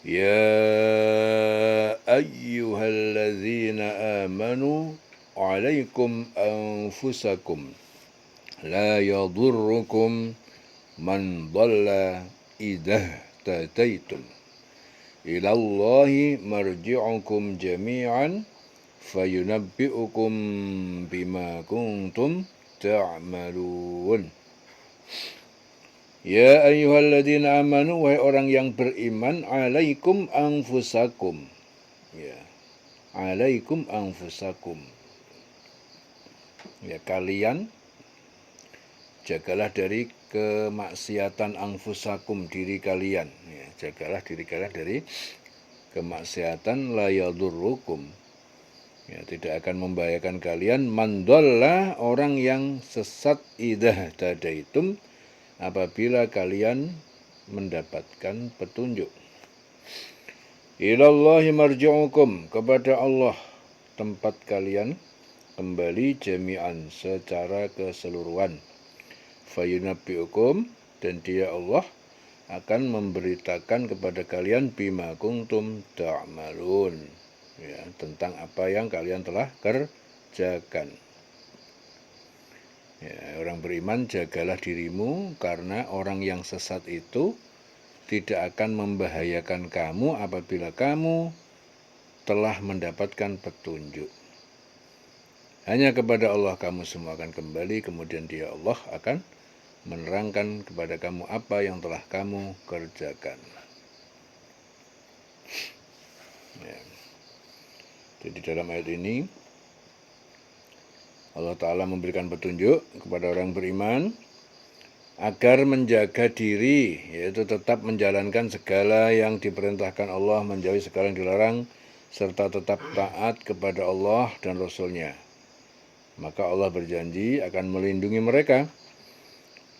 يا أيها الذين آمنوا عليكم أنفسكم لا يضركم من ضل إذا اهتديتم إلى الله مرجعكم جميعا فينبئكم بما كنتم تعملون. Ya ayyuhalladzina amanu, wahai orang yang beriman, alaikum anfusakum. Ya, alaikum anfusakum. Ya, kalian jagalah dari kemaksiatan anfusakum, diri kalian. Ya, jagalah diri kalian dari kemaksiatan la yadurrukum. Ya, tidak akan membahayakan kalian. Mandalla, orang yang sesat, idza tadaitum, apabila kalian mendapatkan petunjuk. Ilallahi marji'ukum, kepada Allah tempat kalian kembali jami'an, secara keseluruhan. Fayunabbi'ukum, dan dia Allah akan memberitakan kepada kalian bima kuntum ta'malun, ya, tentang apa yang kalian telah kerjakan. Ya, orang beriman, jagalah dirimu, karena orang yang sesat itu tidak akan membahayakan kamu apabila kamu telah mendapatkan petunjuk. Hanya kepada Allah kamu semua akan kembali, kemudian dia Allah akan menerangkan kepada kamu apa yang telah kamu kerjakan. Ya. Jadi dalam ayat ini Allah Ta'ala memberikan petunjuk kepada orang beriman agar menjaga diri, yaitu tetap menjalankan segala yang diperintahkan Allah, menjauhi segala yang dilarang, serta tetap taat kepada Allah dan Rasul-Nya. Maka Allah berjanji akan melindungi mereka,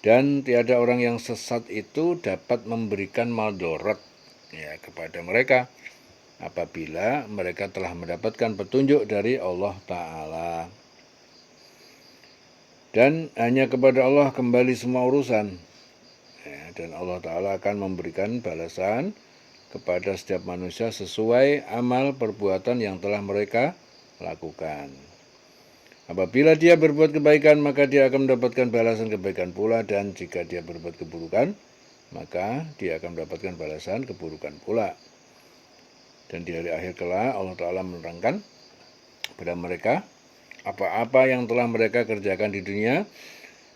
dan tiada orang yang sesat itu dapat memberikan madarat, ya, kepada mereka apabila mereka telah mendapatkan petunjuk dari Allah Ta'ala. Dan hanya kepada Allah kembali semua urusan, ya, dan Allah Ta'ala akan memberikan balasan kepada setiap manusia sesuai amal perbuatan yang telah mereka lakukan. Apabila dia berbuat kebaikan, maka dia akan mendapatkan balasan kebaikan pula, dan jika dia berbuat keburukan, maka dia akan mendapatkan balasan keburukan pula. Dan di hari akhir kelak Allah Ta'ala menerangkan kepada mereka apa-apa yang telah mereka kerjakan di dunia.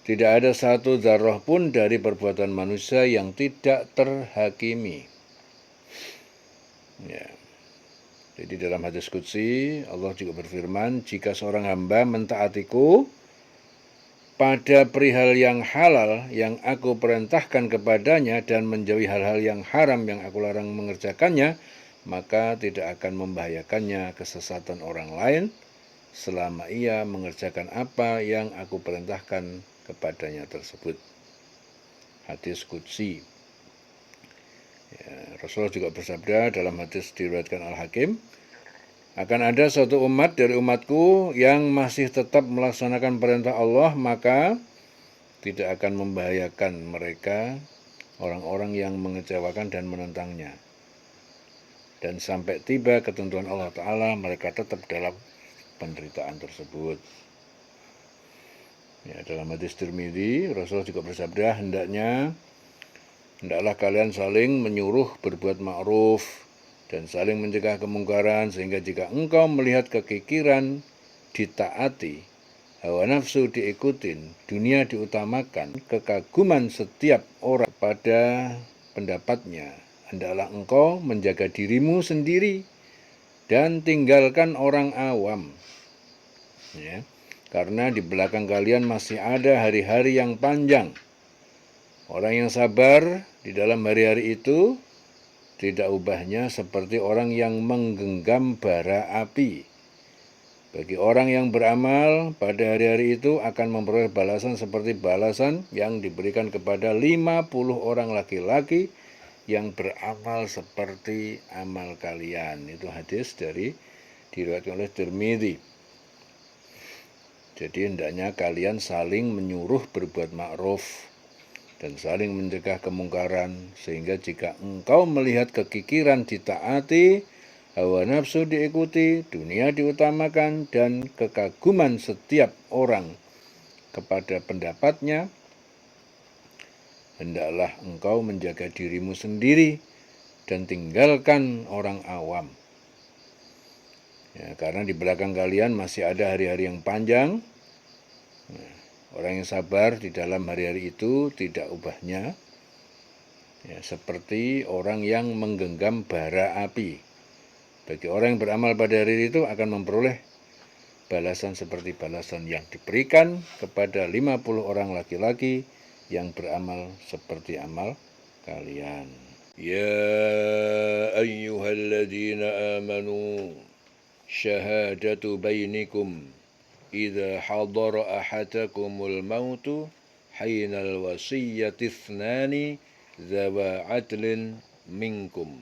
Tidak ada satu dzarrah pun dari perbuatan manusia yang tidak terhakimi. Ya. Jadi dalam hadis qudsi Allah juga berfirman, jika seorang hamba mentaatiku pada perihal yang halal yang aku perintahkan kepadanya dan menjauhi hal-hal yang haram yang aku larang mengerjakannya, maka tidak akan membahayakannya kesesatan orang lain selama ia mengerjakan apa yang aku perintahkan kepadanya tersebut. Hadis qudsi. Ya, Rasulullah juga bersabda dalam hadis diriwayatkan Al-Hakim, akan ada suatu umat dari umatku yang masih tetap melaksanakan perintah Allah, maka tidak akan membahayakan mereka orang-orang yang mengecewakan dan menentangnya. Dan sampai tiba ketentuan Allah Ta'ala, mereka tetap dalam penderitaan tersebut. Ya, dalam hadis Tirmidzi, Rasulullah juga bersabda, hendaklah kalian saling menyuruh berbuat ma'ruf dan saling mencegah kemungkaran, sehingga jika engkau melihat kekikiran ditaati, hawa nafsu diikutin, dunia diutamakan, kekaguman setiap orang pada pendapatnya, hendaklah engkau menjaga dirimu sendiri dan tinggalkan orang awam. Ya, karena di belakang kalian masih ada hari-hari yang panjang. Orang yang sabar di dalam hari-hari itu tidak ubahnya seperti orang yang menggenggam bara api. Bagi orang yang beramal pada hari-hari itu akan memperoleh balasan seperti balasan yang diberikan kepada 50 orang laki-laki yang beramal seperti amal kalian. Itu hadis diriwayatkan oleh Tirmidzi. Jadi hendaknya kalian saling menyuruh berbuat ma'ruf dan saling mencegah kemungkaran, sehingga jika engkau melihat kekikiran ditaati, hawa nafsu diikuti, dunia diutamakan, dan kekaguman setiap orang kepada pendapatnya, hendaklah engkau menjaga dirimu sendiri dan tinggalkan orang awam. Ya, karena di belakang kalian masih ada hari-hari yang panjang. Orang yang sabar di dalam hari-hari itu tidak ubahnya, ya, seperti orang yang menggenggam bara api. Bagi orang yang beramal pada hari itu akan memperoleh balasan seperti balasan yang diberikan kepada 50 orang laki-laki yang beramal seperti amal kalian. Ya ayyuhalladzina amanu syahadatu bainikum idza hadara ahadakumul mautu hainal wasiyyati ithnani dzawa adlin minkum.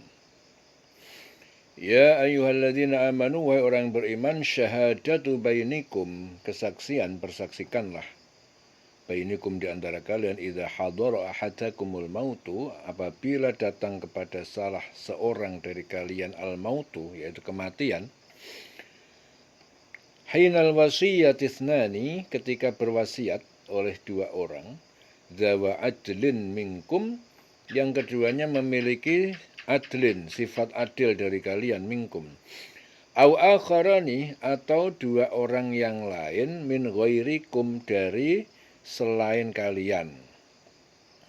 Ya ayyuhalladzina amanu, wahai orang beriman, syahadatu bainikum, kesaksian, persaksikanlah, bainikum di antara kalian, idza hadara ahadakumul mautu, apabila datang kepada salah seorang dari kalian al-mautu, yaitu kematian, hainal wasiyyat ithnani, ketika berwasiat oleh dua orang, dzawa adlin minkum, yang keduanya memiliki adlin, sifat adil dari kalian, minkum. Au akharani, atau dua orang yang lain, min ghairikum, dari selain kalian.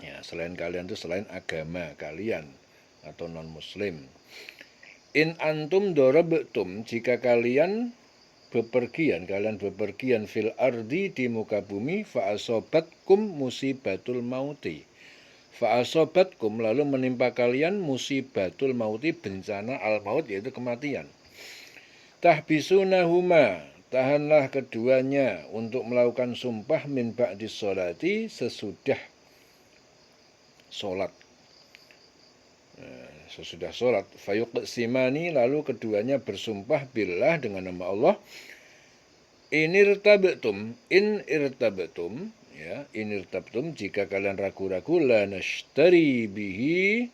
Ya, selain kalian itu selain agama kalian atau non-muslim. In antum darabtum, jika kalian bepergian fil ardi, di muka bumi, fa asobatkum musibatul mauti. Fa'asobatkum, lalu menimpa kalian musibatul mauti, bencana al-maut, yaitu kematian. Tahbisunahuma, tahanlah keduanya untuk melakukan sumpah min ba'di sholati, sesudah sholat. Sesudah sholat, fayuqsimani, lalu keduanya bersumpah billah, dengan nama Allah, in irtabtum, ya, inirtabtum, jika kalian ragu-ragu, la nashtari bihi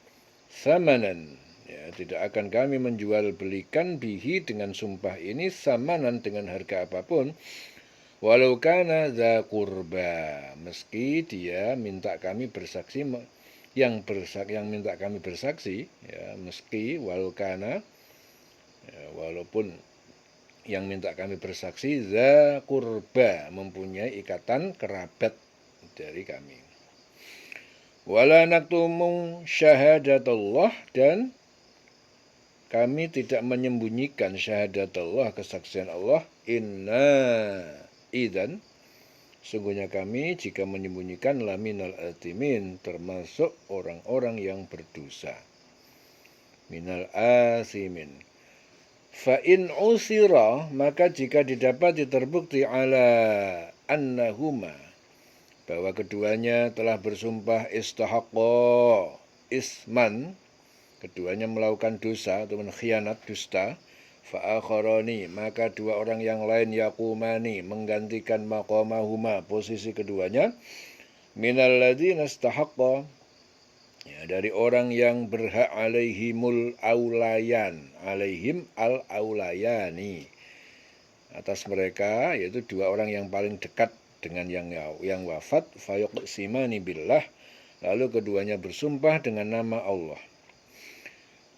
samanan, ya, tidak akan kami menjual belikan bihi, dengan sumpah ini, samanan, dengan harga apapun, walau kana dza qurba, meski dia minta kami bersaksi, yang minta kami bersaksi, ya, meski walau kana, ya, walaupun yang minta kami bersaksi za qurba, mempunyai ikatan kerabat dari kami. Wala naktumu syahadatullah, dan kami tidak menyembunyikan syahadatullah, kesaksian Allah, inna idzan, sungguhnya kami jika menyembunyikan, laminal atimin, termasuk orang-orang yang berdosa, minal asimin. Fa in usira, maka jika didapati terbukti, ala annahuma, bahwa keduanya telah bersumpah, istahaqqa isman, keduanya melakukan dosa atau khianat, dusta, fa akharani, maka dua orang yang lain, yaqumani, menggantikan maqamahuma, posisi keduanya, minal ladzina istahaqqa, ya, dari orang yang berhak, alaihimul aulayan, alaihim al aulayani, atas mereka, yaitu dua orang yang paling dekat dengan yang wafat, fayuqsimani billah, lalu keduanya bersumpah dengan nama Allah.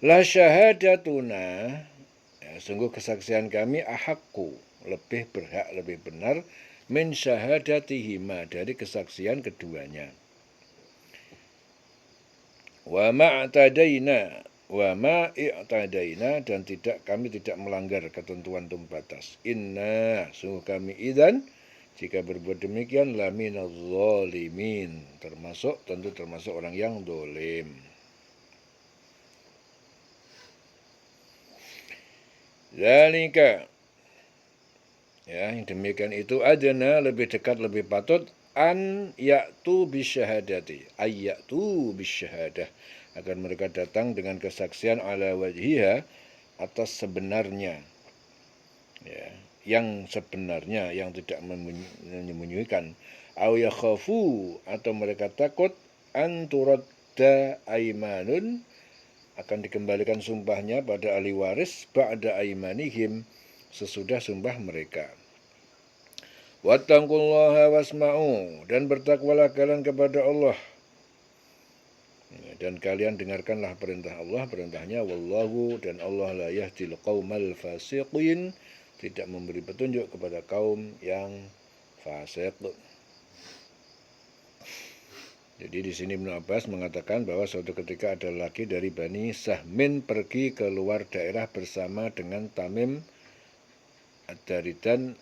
La syahadatuna, ya, sungguh kesaksian kami, ahakku, lebih berhak, lebih benar, min syahadatihima, dari kesaksian keduanya. Wa ma'tadaina, dan kami tidak melanggar ketentuan batas. Inna, sungguh kami, idzan, jika berbuat demikian, laminaz zalimin, termasuk orang yang dolim. Zalika, ya, yang demikian itu, adna, lebih dekat, lebih patut, an ya'tu bisyahadati, ayyatu bisyahadah, agar mereka datang dengan kesaksian ala wajhiha, atas sebenarnya, ya, yang sebenarnya, yang tidak menyembunyikan, au yakhafu, atau mereka takut, anturadda aimanun, akan dikembalikan sumpahnya pada ahli waris ba'da aimanihim, sesudah sumpah mereka. Wattaqullaha wasma'u, dan bertakwalah kalian kepada Allah, dan kalian dengarkanlah perintah Allah, perintahnya wallahu, dan Allah la yahdil qaumal fasiqin, tidak memberi petunjuk kepada kaum yang fasik. Jadi di sini Ibnu Abbas mengatakan bahwa suatu ketika ada lelaki dari Bani Sahmin pergi ke luar daerah bersama dengan Tamim Ad-Dari dan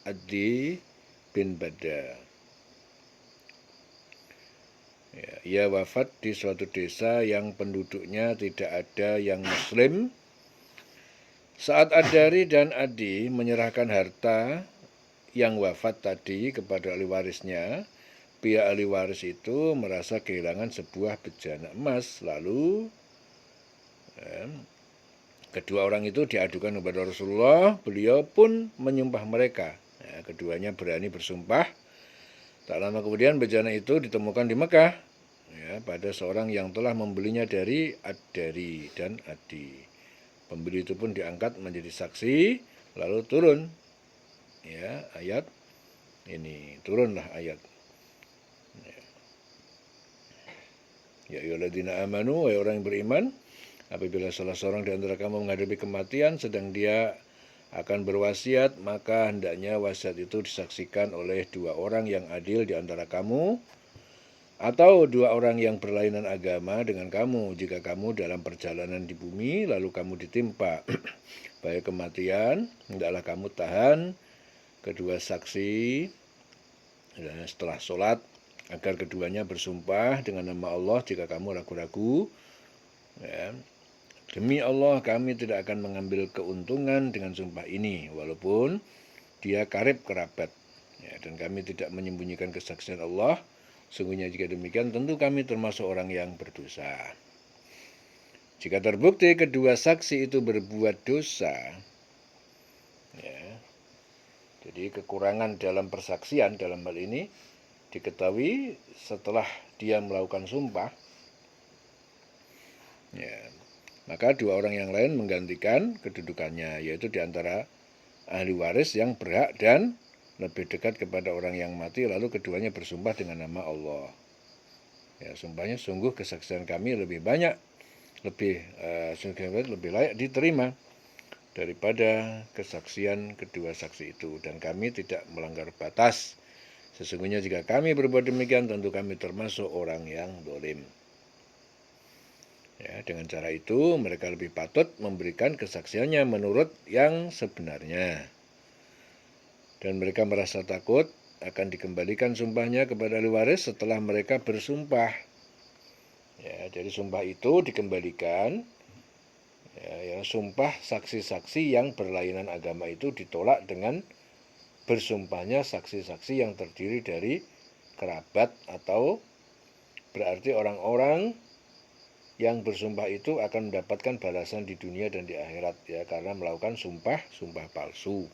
Adi bin Bada. Ia wafat di suatu desa yang penduduknya tidak ada yang muslim. Saat Ad-Dari dan Adi menyerahkan harta yang wafat tadi kepada ahli warisnya, pihak ahli waris itu merasa kehilangan sebuah bejana emas. Lalu kedua orang itu diadukan kepada Rasulullah. Beliau pun menyumpah mereka. Keduanya berani bersumpah. Tak lama kemudian bejana itu ditemukan di Mekah, pada seorang yang telah membelinya dari Ad-Dari dan Adi. Pembeli itu pun diangkat menjadi saksi, lalu turun ayat ini, turunlah ayat. Ya ayyuhalladzina amanu, wahai orang yang beriman, apabila salah seorang di antara kamu menghadapi kematian sedang dia akan berwasiat, maka hendaknya wasiat itu disaksikan oleh dua orang yang adil di antara kamu, atau dua orang yang berlainan agama dengan kamu, jika kamu dalam perjalanan di bumi lalu kamu ditimpa bahaya kematian, hendaklah kamu tahan kedua saksi setelah sholat, agar keduanya bersumpah dengan nama Allah jika kamu ragu-ragu. Demi Allah, kami tidak akan mengambil keuntungan dengan sumpah ini, walaupun dia karib kerabat. Dan kami tidak menyembunyikan kesaksian Allah. Sungguhnya jika demikian, tentu kami termasuk orang yang berdosa. Jika terbukti kedua saksi itu berbuat dosa, jadi kekurangan dalam persaksian dalam hal ini diketahui setelah dia melakukan sumpah, maka dua orang yang lain menggantikan kedudukannya, yaitu diantara ahli waris yang berhak dan lebih dekat kepada orang yang mati, lalu keduanya bersumpah dengan nama Allah. Sumpahnya, sungguh kesaksian kami lebih banyak, lebih layak diterima daripada kesaksian kedua saksi itu, dan kami tidak melanggar batas. Sesungguhnya jika kami berbuat demikian, tentu kami termasuk orang yang zalim. Dengan cara itu mereka lebih patut memberikan kesaksiannya menurut yang sebenarnya. Dan mereka merasa takut akan dikembalikan sumpahnya kepada ahli waris setelah mereka bersumpah. Jadi sumpah itu dikembalikan. Sumpah saksi-saksi yang berlainan agama itu ditolak dengan bersumpahnya saksi-saksi yang terdiri dari kerabat, atau berarti orang-orang yang bersumpah itu akan mendapatkan balasan di dunia dan di akhirat, karena melakukan sumpah palsu.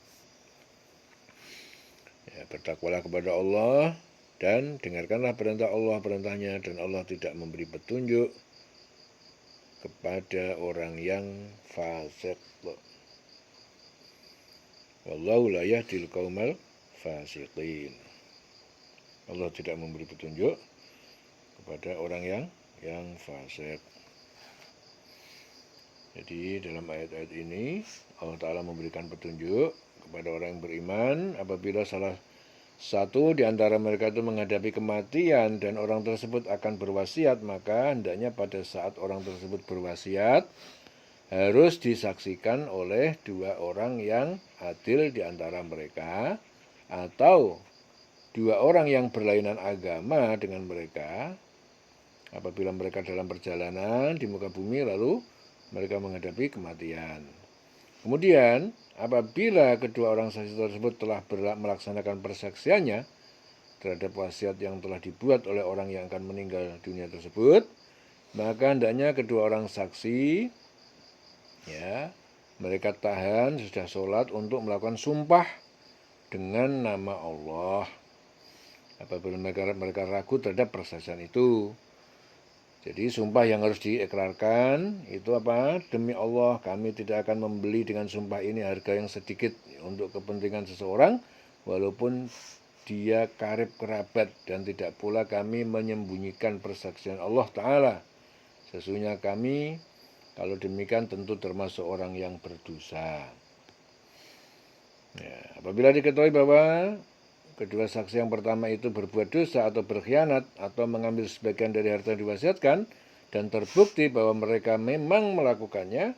Bertakwalah kepada Allah dan dengarkanlah perintah Allah, perintahnya, dan Allah tidak memberi petunjuk kepada orang yang fasik. Wallahu la yahdil qaumal fasiqin. Allah tidak memberi petunjuk kepada orang yang fasik. Jadi dalam ayat-ayat ini Allah Ta'ala memberikan petunjuk kepada orang yang beriman apabila salah satu di antara mereka itu menghadapi kematian dan orang tersebut akan berwasiat, maka hendaknya pada saat orang tersebut berwasiat harus disaksikan oleh dua orang yang adil di antara mereka, atau dua orang yang berlainan agama dengan mereka apabila mereka dalam perjalanan di muka bumi lalu mereka menghadapi kematian. Kemudian apabila kedua orang saksi tersebut telah melaksanakan persaksiannya terhadap wasiat yang telah dibuat oleh orang yang akan meninggal dunia tersebut, maka hendaknya kedua orang saksi mereka tahan sudah sholat untuk melakukan sumpah dengan nama Allah. apabila mereka ragu terhadap persaksian itu. Jadi sumpah yang harus diikrarkan itu apa? Demi Allah kami tidak akan membeli dengan sumpah ini harga yang sedikit untuk kepentingan seseorang, walaupun dia karib kerabat, dan tidak pula kami menyembunyikan persaksian Allah Ta'ala. Sesungguhnya kami kalau demikian tentu termasuk orang yang berdosa. Ya, apabila diketahui bahwa kedua saksi yang pertama itu berbuat dosa atau berkhianat atau mengambil sebagian dari harta yang diwasiatkan dan terbukti bahwa mereka memang melakukannya,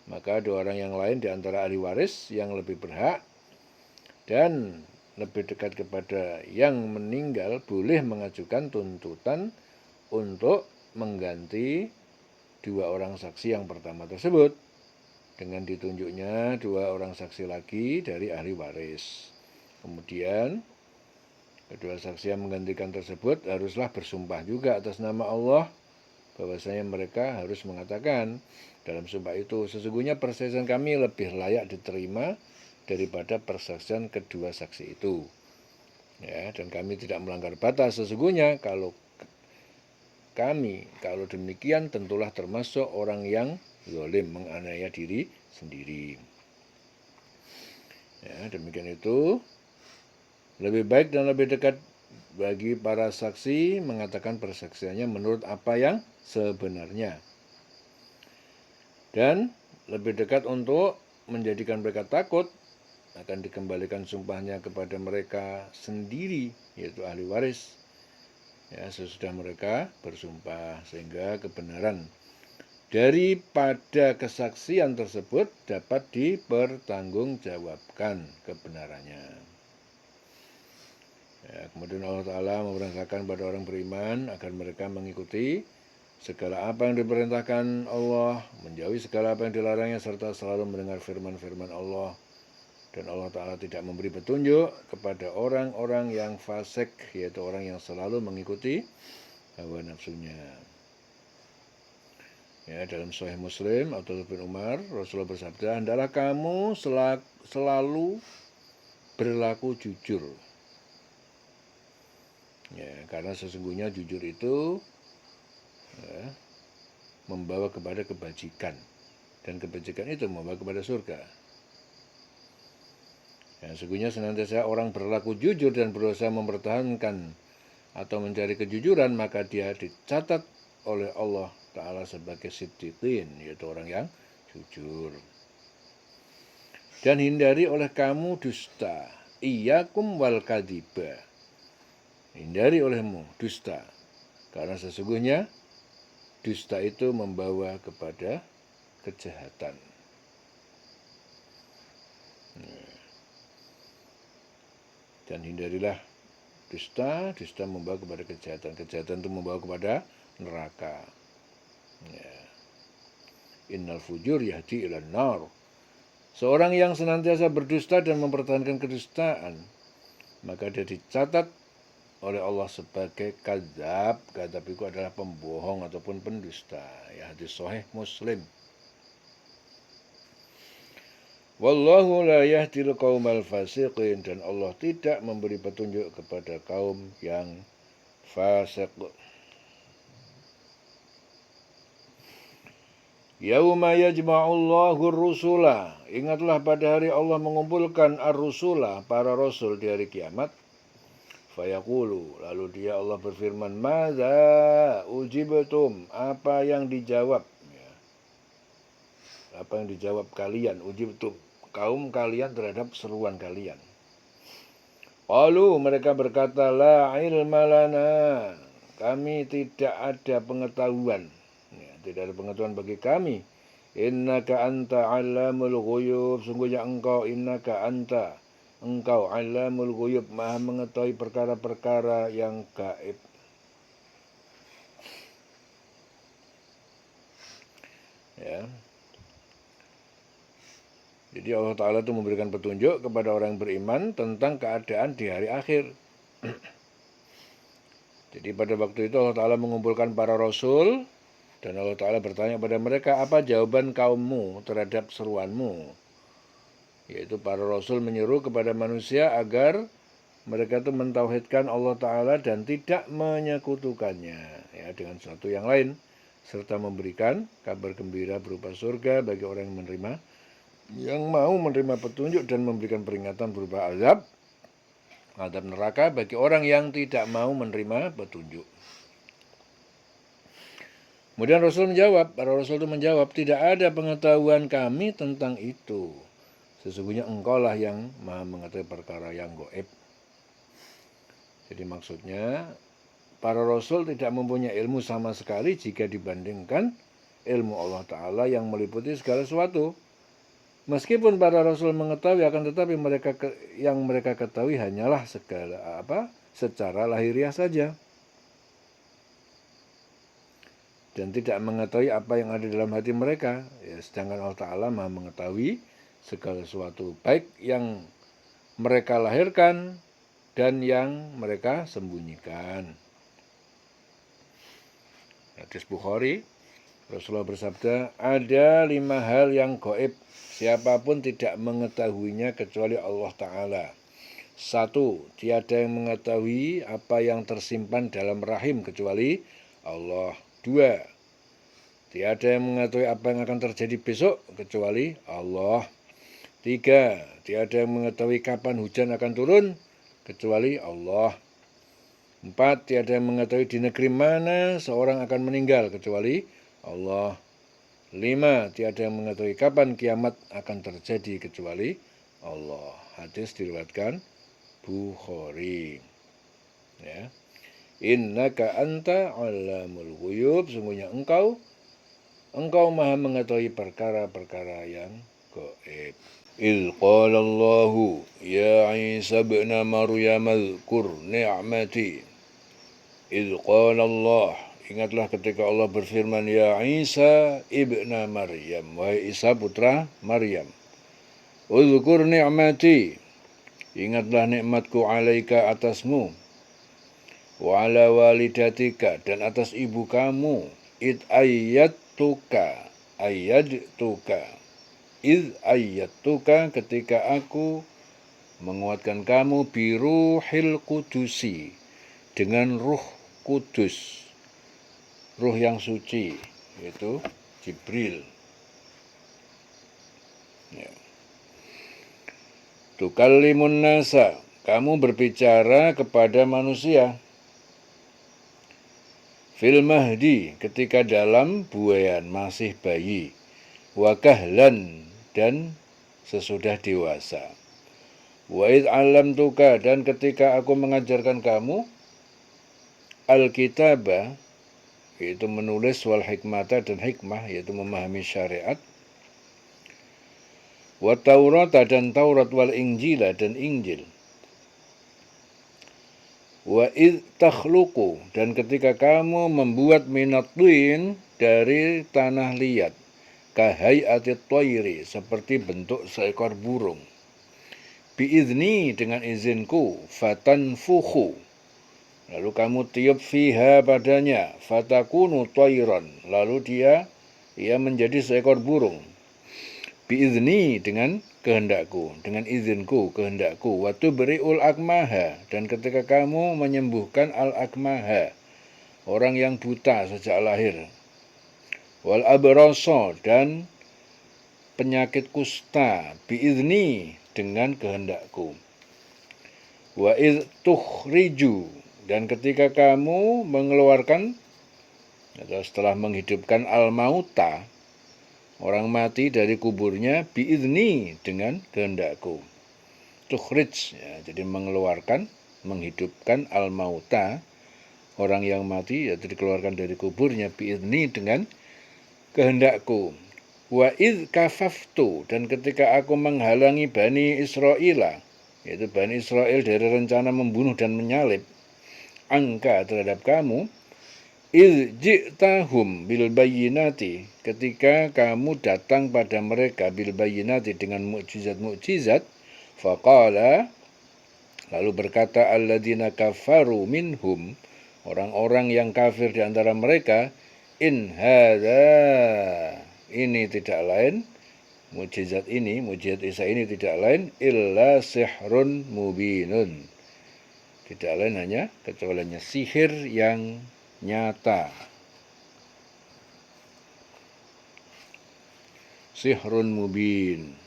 maka dua orang yang lain di antara ahli waris yang lebih berhak dan lebih dekat kepada yang meninggal boleh mengajukan tuntutan untuk mengganti dua orang saksi yang pertama tersebut dengan ditunjuknya dua orang saksi lagi dari ahli waris. Kemudian kedua saksi yang menggantikan tersebut haruslah bersumpah juga atas nama Allah bahwasanya mereka harus mengatakan dalam sumpah itu, sesungguhnya persaksian kami lebih layak diterima daripada persaksian kedua saksi itu. Ya, dan kami tidak melanggar batas, sesungguhnya kalau demikian tentulah termasuk orang yang zalim, menganiaya diri sendiri. Ya, demikian itu. Lebih baik dan lebih dekat bagi para saksi mengatakan persaksiannya menurut apa yang sebenarnya. Dan lebih dekat untuk menjadikan mereka takut akan dikembalikan sumpahnya kepada mereka sendiri, yaitu ahli waris. Ya, sesudah mereka bersumpah, sehingga kebenaran daripada kesaksian tersebut dapat dipertanggungjawabkan kebenarannya. Ya, kemudian Allah Ta'ala memerintahkan pada orang beriman agar mereka mengikuti segala apa yang diperintahkan Allah, menjauhi segala apa yang dilarangnya, serta selalu mendengar firman-firman Allah. Dan Allah Ta'ala tidak memberi petunjuk kepada orang-orang yang fasik, yaitu orang yang selalu mengikuti hawa nafsunya. Ya, dalam Sahih Muslim, Abdullah bin Umar, Rasulullah bersabda, hendaklah kamu selalu berlaku jujur. Ya, karena sesungguhnya jujur itu membawa kepada kebajikan, dan kebajikan itu membawa kepada surga. Ya, sesungguhnya senantiasa orang berlaku jujur dan berusaha mempertahankan atau mencari kejujuran, maka dia dicatat oleh Allah Ta'ala sebagai siddiqin, yaitu orang yang jujur. Dan hindari oleh kamu dusta, iyyakum wal kadhiba. Hindari olehmu dusta, karena sesungguhnya dusta itu membawa kepada kejahatan. Dan hindarilah dusta, dusta membawa kepada kejahatan, kejahatan itu membawa kepada neraka. Ya. Innal fujur yahdi ilan nar. Seorang yang senantiasa berdusta dan mempertahankan kedustaan, maka dia dicatat oleh Allah sebagai kadzab. Kadzab itu adalah pembohong ataupun pendusta. Ya, hadis Sahih Muslim. Wallahu la yahdil qaumal fasiqin, dan Allah tidak memberi petunjuk kepada kaum yang fasik. Yauma yajma'ullahu ar-rusula. Ingatlah pada hari Allah mengumpulkan ar-rusula, para rasul di hari kiamat. Fayaqulu, lalu dia Allah berfirman, madza ujibtum, apa yang dijawab, ya. Apa yang dijawab kalian, ujibtum, kaum kalian terhadap seruan kalian. Qalu, mereka berkata, la ilma lana, kami tidak ada pengetahuan, ya, tidak ada pengetahuan bagi kami. Innaka anta alamul ghuyub, sungguhnya engkau, engkau alamul ghuyub, maha mengetahui perkara-perkara yang gaib. Ya. Jadi Allah Ta'ala itu memberikan petunjuk kepada orang beriman tentang keadaan di hari akhir. Jadi pada waktu itu Allah Ta'ala mengumpulkan para rasul, dan Allah Ta'ala bertanya kepada mereka, apa jawaban kaummu terhadap seruanmu? Yaitu para rasul menyeru kepada manusia agar mereka itu mentauhidkan Allah Ta'ala dan tidak menyekutukannya ya dengan sesuatu yang lain, serta memberikan kabar gembira berupa surga bagi orang yang mau menerima petunjuk, dan memberikan peringatan berupa azab neraka bagi orang yang tidak mau menerima petunjuk. Kemudian para Rasul itu menjawab, tidak ada pengetahuan kami tentang itu. Sesungguhnya engkau lah yang maha mengetahui perkara yang gaib. Jadi maksudnya, para Rasul tidak mempunyai ilmu sama sekali jika dibandingkan ilmu Allah Ta'ala yang meliputi segala sesuatu. Meskipun para Rasul mengetahui, akan tetapi yang mereka ketahui hanyalah secara lahiriah saja. Dan tidak mengetahui apa yang ada dalam hati mereka. Ya, sedangkan Allah Ta'ala maha mengetahui segala sesuatu, baik yang mereka lahirkan dan yang mereka sembunyikan. Hadis Bukhari, Rasulullah bersabda, ada 5 hal yang gaib, siapapun tidak mengetahuinya kecuali Allah Ta'ala. 1. Tiada yang mengetahui apa yang tersimpan dalam rahim kecuali Allah. 2. Tiada yang mengetahui apa yang akan terjadi besok kecuali Allah. 3. Tiada yang mengetahui kapan hujan akan turun kecuali Allah. 4. Tiada yang mengetahui di negeri mana seorang akan meninggal kecuali Allah. 5. Tiada yang mengetahui kapan kiamat akan terjadi kecuali Allah. Hadis diriwayatkan Bukhari. Ya. Innaka anta alamul ghuyub, sungguhnya engkau maha mengetahui perkara-perkara yang gaib. Idh qala Allahu ya Isa ibn Maryam adhkur ni'mati. Idh qala Allah, ingatlah ketika Allah berfirman, ya Isa ibn Maryam, wahai Isa putra Maryam. Udhkur ni'mati, ingatlah nikmatku alaika atasmu, wa ala walidatika, dan atas ibu kamu, id ayyadtuka, ketika aku menguatkan kamu, biruhil kudusi, dengan ruh kudus, ruh yang suci, yaitu Jibril. Ya. Tukallimun nasa, kamu berbicara kepada manusia. Fil mahdi, ketika dalam buayan, masih bayi. Wa kahlan, dan sesudah dewasa. Wa id alamtuka, dan ketika aku mengajarkan kamu al-kitabah, yaitu menulis, wal hikmata, dan hikmah, yaitu memahami syariat. Wa taurata, dan Taurat, wal injila, dan Injil. Wa id takhluqu, dan ketika kamu membuat minat-tin, dari tanah liat, kahayati thairi, seperti bentuk seekor burung. Biizni, dengan izinku, fatanfukhu, lalu kamu tiup, fiha, padanya, fatakunu thairan, lalu ia menjadi seekor burung. Biizni, dengan kehendakku, dengan izinku, kehendakku. Wa tubri'ul akmaha, dan ketika kamu menyembuhkan al-akmaha, orang yang buta sejak lahir. Wal abrasa, dan penyakit kusta, biizni, dengan kehendakku. Wa id tukhriju, dan ketika kamu mengeluarkan, atau setelah menghidupkan al-mauta, orang mati dari kuburnya, biizni, dengan kehendakku. Tukhrij, ya, jadi mengeluarkan, menghidupkan al-mauta, orang yang mati, yaitu dikeluarkan dari kuburnya, biizni, dengan kehendakku. Wa id kafaftu, dan ketika aku menghalangi Bani Israila, yaitu Bani Israel, dari rencana membunuh dan menyalib angka terhadap kamu, id ji'tahum bil bayyinati, ketika kamu datang pada mereka bil bayyinati, dengan mukjizat-mukjizat, faqala, lalu berkata alladzina kafaru minhum, orang-orang yang kafir di antara mereka, in hadza, ini tidak lain, mukjizat Isa ini tidak lain, illa sihrun mubinun, Tidak lain hanya kecuali hanya sihir yang nyata. Sihrun mubin.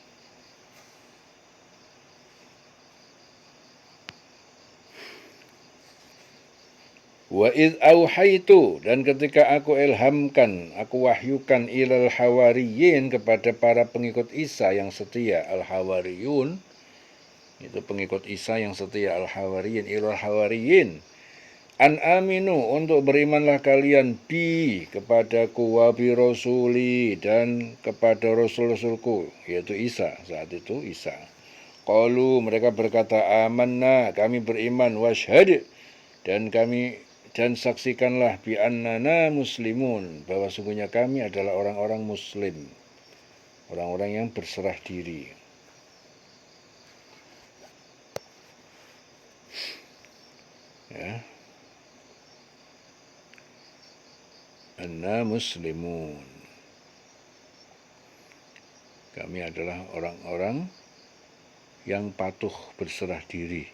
Wa id auhaitu, dan ketika aku ilhamkan, aku wahyukan ilal hawariyin kepada para pengikut Isa yang setia, al hawariyun itu pengikut Isa yang setia, al hawariyin, ilal hawariyin, an aminu, untuk berimanlah kalian bi, kepadaku, wa bi rasuli, dan kepada rasul-rasulku, yaitu Isa. Saat itu Isa. Qalu, mereka berkata, amanna, kami beriman, washhad, dan saksikanlah bi annana muslimun, bahwa sungguhnya kami adalah orang-orang muslim, orang-orang yang berserah diri. Ya. Anna muslimun. Kami adalah orang-orang yang patuh berserah diri.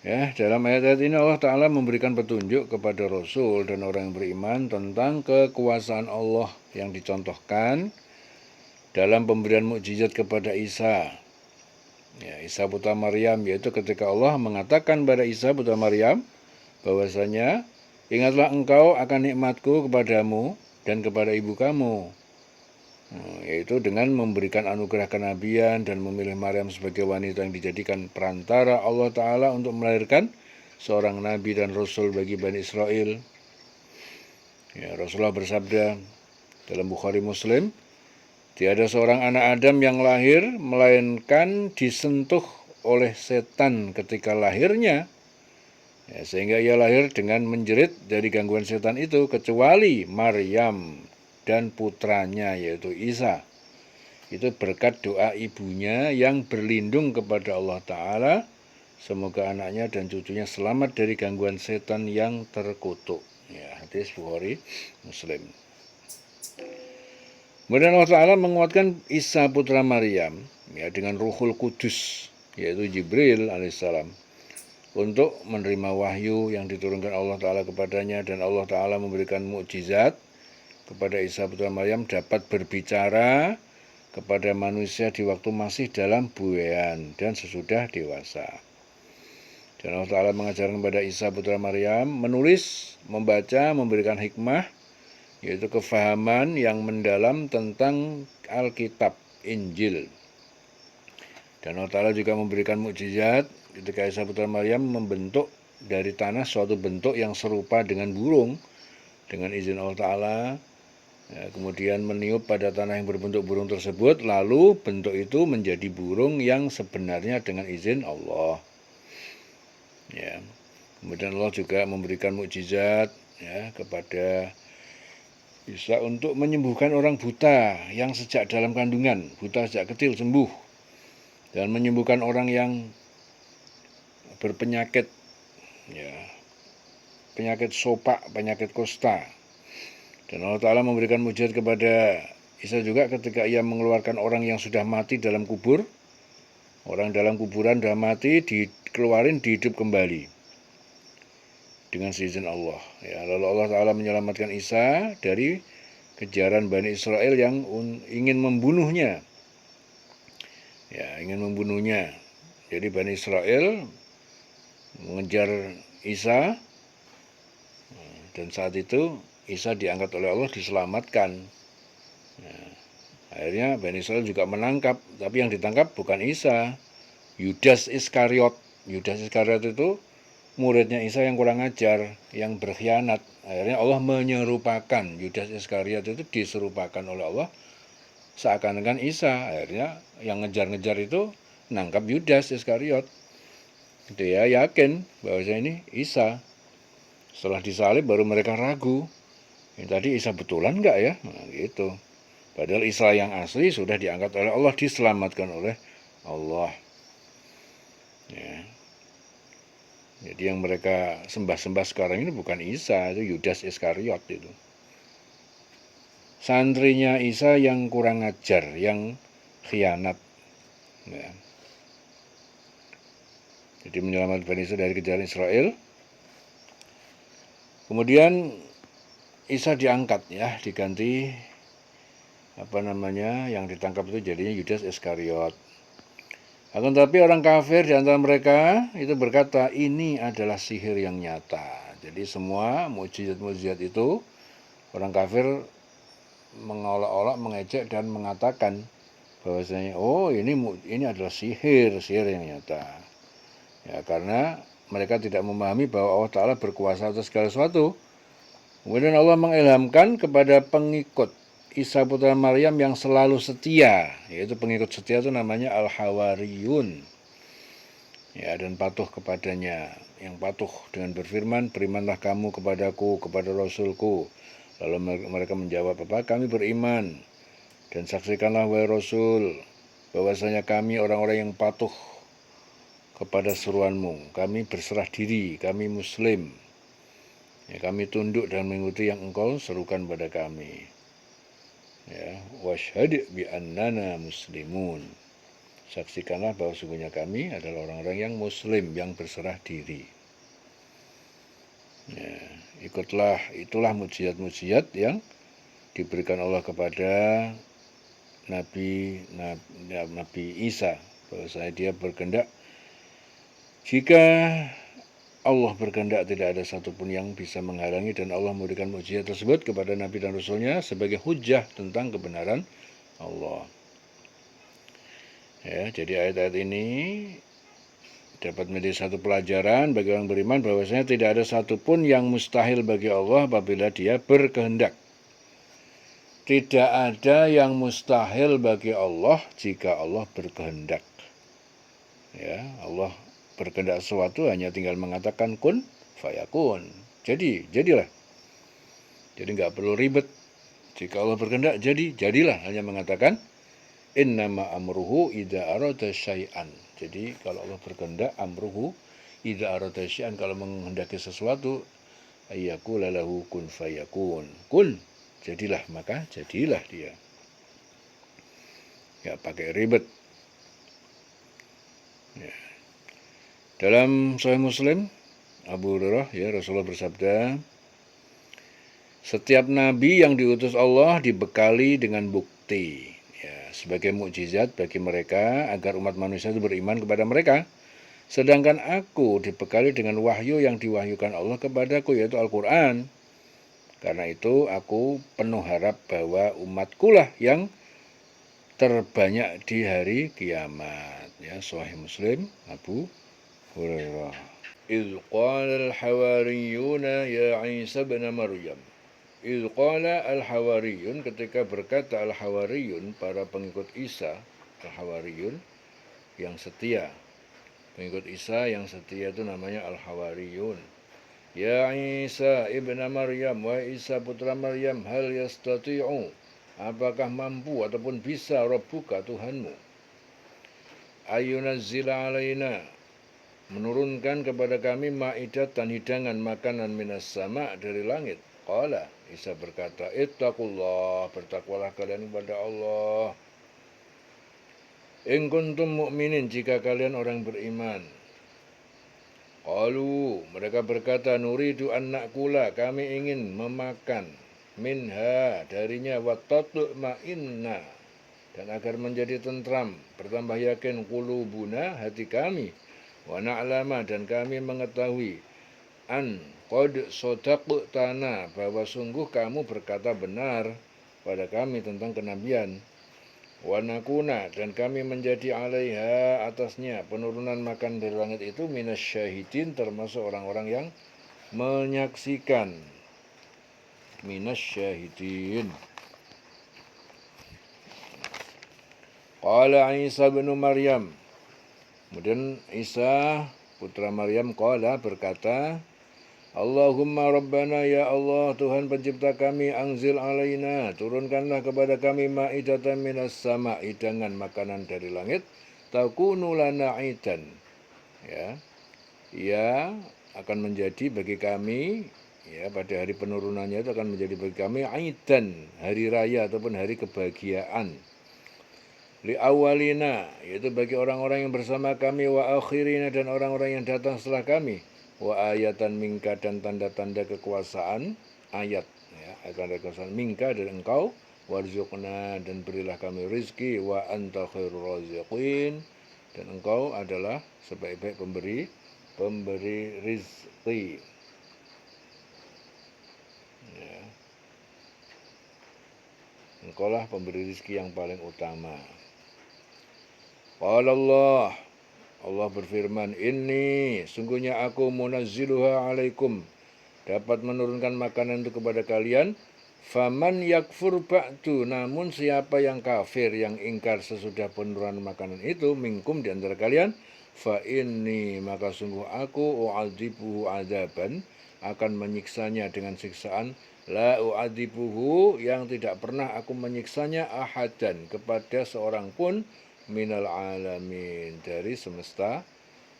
Ya, dalam ayat-ayat ini Allah Ta'ala memberikan petunjuk kepada Rasul dan orang yang beriman tentang kekuasaan Allah yang dicontohkan dalam pemberian mukjizat kepada Isa. Ya, Isa putra Maryam, yaitu ketika Allah mengatakan pada Isa putra Maryam bahwasanya, ingatlah engkau akan nikmatku kepadamu dan kepada ibu kamu, yaitu dengan memberikan anugerah kenabian dan memilih Maryam sebagai wanita yang dijadikan perantara Allah Ta'ala untuk melahirkan seorang nabi dan rasul bagi Bani Israel. Ya, Rasulullah bersabda dalam Bukhari Muslim, tiada seorang anak Adam yang lahir melainkan disentuh oleh setan ketika lahirnya, ya, sehingga ia lahir dengan menjerit dari gangguan setan itu, kecuali Maryam dan putranya yaitu Isa. Itu berkat doa ibunya yang berlindung kepada Allah Ta'ala, semoga anaknya dan cucunya selamat dari gangguan setan yang terkutuk. Ya, hadis Bukhari Muslim. Kemudian Allah Ta'ala menguatkan Isa putra Maryam, ya, dengan Ruhul Kudus, yaitu Jibril alaihissalam, untuk menerima wahyu yang diturunkan Allah Ta'ala kepadanya, dan Allah Ta'ala memberikan mukjizat kepada Isa putra Maryam dapat berbicara kepada manusia di waktu masih dalam buayan dan sesudah dewasa. Dan Allah Ta'ala mengajarkan kepada Isa putra Maryam menulis, membaca, memberikan hikmah, yaitu kefahaman yang mendalam tentang Alkitab, Injil. Dan Allah Ta'ala juga memberikan mukjizat ketika Isa putra Maryam membentuk dari tanah suatu bentuk yang serupa dengan burung dengan izin Allah Ta'ala. Ya, kemudian meniup pada tanah yang berbentuk burung tersebut, lalu bentuk itu menjadi burung yang sebenarnya dengan izin Allah. Ya. Kemudian Allah juga memberikan mukjizat, ya, kepada Isa untuk menyembuhkan orang buta yang sejak dalam kandungan, buta sejak kecil sembuh, dan menyembuhkan orang yang berpenyakit, ya, penyakit sopak, penyakit kusta. Dan Allah Ta'ala memberikan mukjizat kepada Isa juga ketika ia mengeluarkan orang yang sudah mati dalam kubur. Orang dalam kuburan sudah mati, dikeluarin, dihidup kembali dengan seizin Allah. Ya, lalu Allah Ta'ala menyelamatkan Isa dari kejaran Bani Israel yang ingin membunuhnya. Ya, ingin membunuhnya. Jadi Bani Israel mengejar Isa, dan saat itu Isa diangkat oleh Allah, diselamatkan. Ya, akhirnya Bani Israel juga menangkap, tapi yang ditangkap bukan Isa, Yudas Iskariot. Yudas Iskariot itu muridnya Isa yang kurang ajar, yang berkhianat. Akhirnya Allah menyerupakan Yudas Iskariot, itu diserupakan oleh Allah seakan-akan Isa. Akhirnya yang ngejar-ngejar itu nangkap Yudas Iskariot. Dia yakin bahwa ini Isa. Setelah disalib baru mereka ragu, ini tadi Isa betulan enggak ya? Nah, gitu. Padahal Isa yang asli sudah diangkat oleh Allah, diselamatkan oleh Allah. Ya. Jadi yang mereka sembah-sembah sekarang ini bukan Isa, itu Yudas Iskariot itu. Santrinya Isa yang kurang ajar, yang khianat. Ya. Jadi menyelamatkan Bani Israel dari kejaran Israel. Kemudian Isa diangkat ya, diganti yang ditangkap itu jadinya Yudas Iskariot. Akan tetapi orang kafir di antara mereka itu berkata, ini adalah sihir yang nyata. Jadi semua mukjizat-mukjizat itu orang kafir mengolok-olok, mengejek dan mengatakan bahwasanya ini adalah sihir yang nyata. Ya, karena mereka tidak memahami bahwa Allah Ta'ala berkuasa atas segala sesuatu. Kemudian Allah mengilhamkan kepada pengikut Isa putra Maryam yang selalu setia, yaitu pengikut setia itu namanya Al-Hawariyun. Ya, dan patuh kepadanya, yang patuh dengan berfirman, berimanlah kamu kepadaku, kepada Rasulku. Lalu mereka menjawab, kami beriman. Dan saksikanlah wahai Rasul, bahwasanya kami orang-orang yang patuh kepada seruanmu. Kami berserah diri, kami Muslim. Ya, kami tunduk dan mengikuti yang engkau serukan pada kami. Ya, wasyhad bi annana muslimun. Saksikanlah bahwa sungguhnya kami adalah orang-orang yang muslim, yang berserah diri. Ya, itulah mukjizat-mukjizat yang diberikan Allah kepada Nabi Isa, bahwasanya dia berkehendak, jika Allah berkehendak tidak ada satupun yang bisa menghalangi, dan Allah memberikan mukjizat tersebut kepada Nabi dan Rasulnya sebagai hujjah tentang kebenaran Allah. Ya, jadi ayat-ayat ini dapat menjadi satu pelajaran bagi orang beriman bahwasanya tidak ada satupun yang mustahil bagi Allah apabila dia berkehendak. Tidak ada yang mustahil bagi Allah jika Allah berkehendak. Ya, Allah berkehendak sesuatu hanya tinggal mengatakan kun fayakun. Jadilah. Jadi nggak perlu ribet. Jika Allah berkehendak jadilah, hanya mengatakan innama amruhu idza arada syai'an. Jadi kalau Allah berkehendak, amruhu idza arada syai'an, kalau menghendaki sesuatu, ayyakula lahu kun fayakun. Kun, jadilah, maka jadilah dia. Nggak pakai ribet. Ya. Dalam Sahih Muslim, Abu Hurairah, ya, Rasulullah bersabda, setiap nabi yang diutus Allah dibekali dengan bukti, ya, sebagai mukjizat bagi mereka agar umat manusia itu beriman kepada mereka. Sedangkan aku dibekali dengan wahyu yang diwahyukan Allah kepadaku, yaitu Al-Quran. Karena itu aku penuh harap bahwa umatku lah yang terbanyak di hari kiamat. Ya, Sahih Muslim, Abu Hurairah. Idh qala al-hawariyuna ya Isa bin Maryam. Idh qala al-hawariyun, ketika berkata al-hawariyun, para pengikut Isa, al-hawariyun yang setia. Pengikut Isa yang setia itu namanya al-hawariyun. Ya Isa ibn Maryam, wa Isa putra Maryam, hal yastati'u, apakah mampu ataupun bisa Rabbuka Tuhanmu, ayunazzila alaina, menurunkan kepada kami ma'idatan, hidangan makanan minas sama, dari langit. Qala, Isa berkata, ittaqullah, bertakwalah kalian kepada Allah. In kuntum mu'minin, jika kalian orang beriman. Qalu, mereka berkata, nuridu an na'kula, kami ingin memakan, minha, darinya, wa tatma'inna, dan agar menjadi tentram, bertambah yakin, qulubuna, hati kami, wa na'lama, dan kami mengetahui, an qad sadaqtana, bahwa sungguh kamu berkata benar pada kami tentang kenabian, wa nakuna, dan kami menjadi alaiha, atasnya penurunan makan dari langit itu, minasyahidin, termasuk orang-orang yang menyaksikan. Minasyahidin. Qala Isa bin Maryam, kemudian Isa putra Maryam qala, berkata, Allahumma Rabbana, ya Allah, Tuhan pencipta kami, anzil alaina, turunkanlah kepada kami ma'idatan minas sama, hidangan makanan dari langit, takunu lana aidan, ya akan menjadi bagi kami, ya, pada hari penurunannya itu akan menjadi bagi kami aidan, hari raya ataupun hari kebahagiaan, li awalina, yaitu bagi orang-orang yang bersama kami, wa akhirina, dan orang-orang yang datang setelah kami, wa ayatan minka, dan tanda-tanda kekuasaan, ayat, ya, tanda kekuasaan minka dari engkau, warzuqna, dan berilah kami rizki, wa anta khairur raziqin, dan engkau adalah sebaik-baik pemberi rizki. Ya. Engkaulah pemberi rizki yang paling utama. Qala Allah berfirman, inni, sungguhnya aku munazziluha alaikum, dapat menurunkan makanan itu kepada kalian. Faman yakfur ba'du, namun siapa yang kafir, yang ingkar sesudah penurunan makanan itu, minkum, di antara kalian, fa inni, maka sungguh aku, u'adzibuhu adaban, akan menyiksanya dengan siksaan, la u'adzibuhu, yang tidak pernah aku menyiksanya, ahadan, kepada seorang pun, minal alamin, dari semesta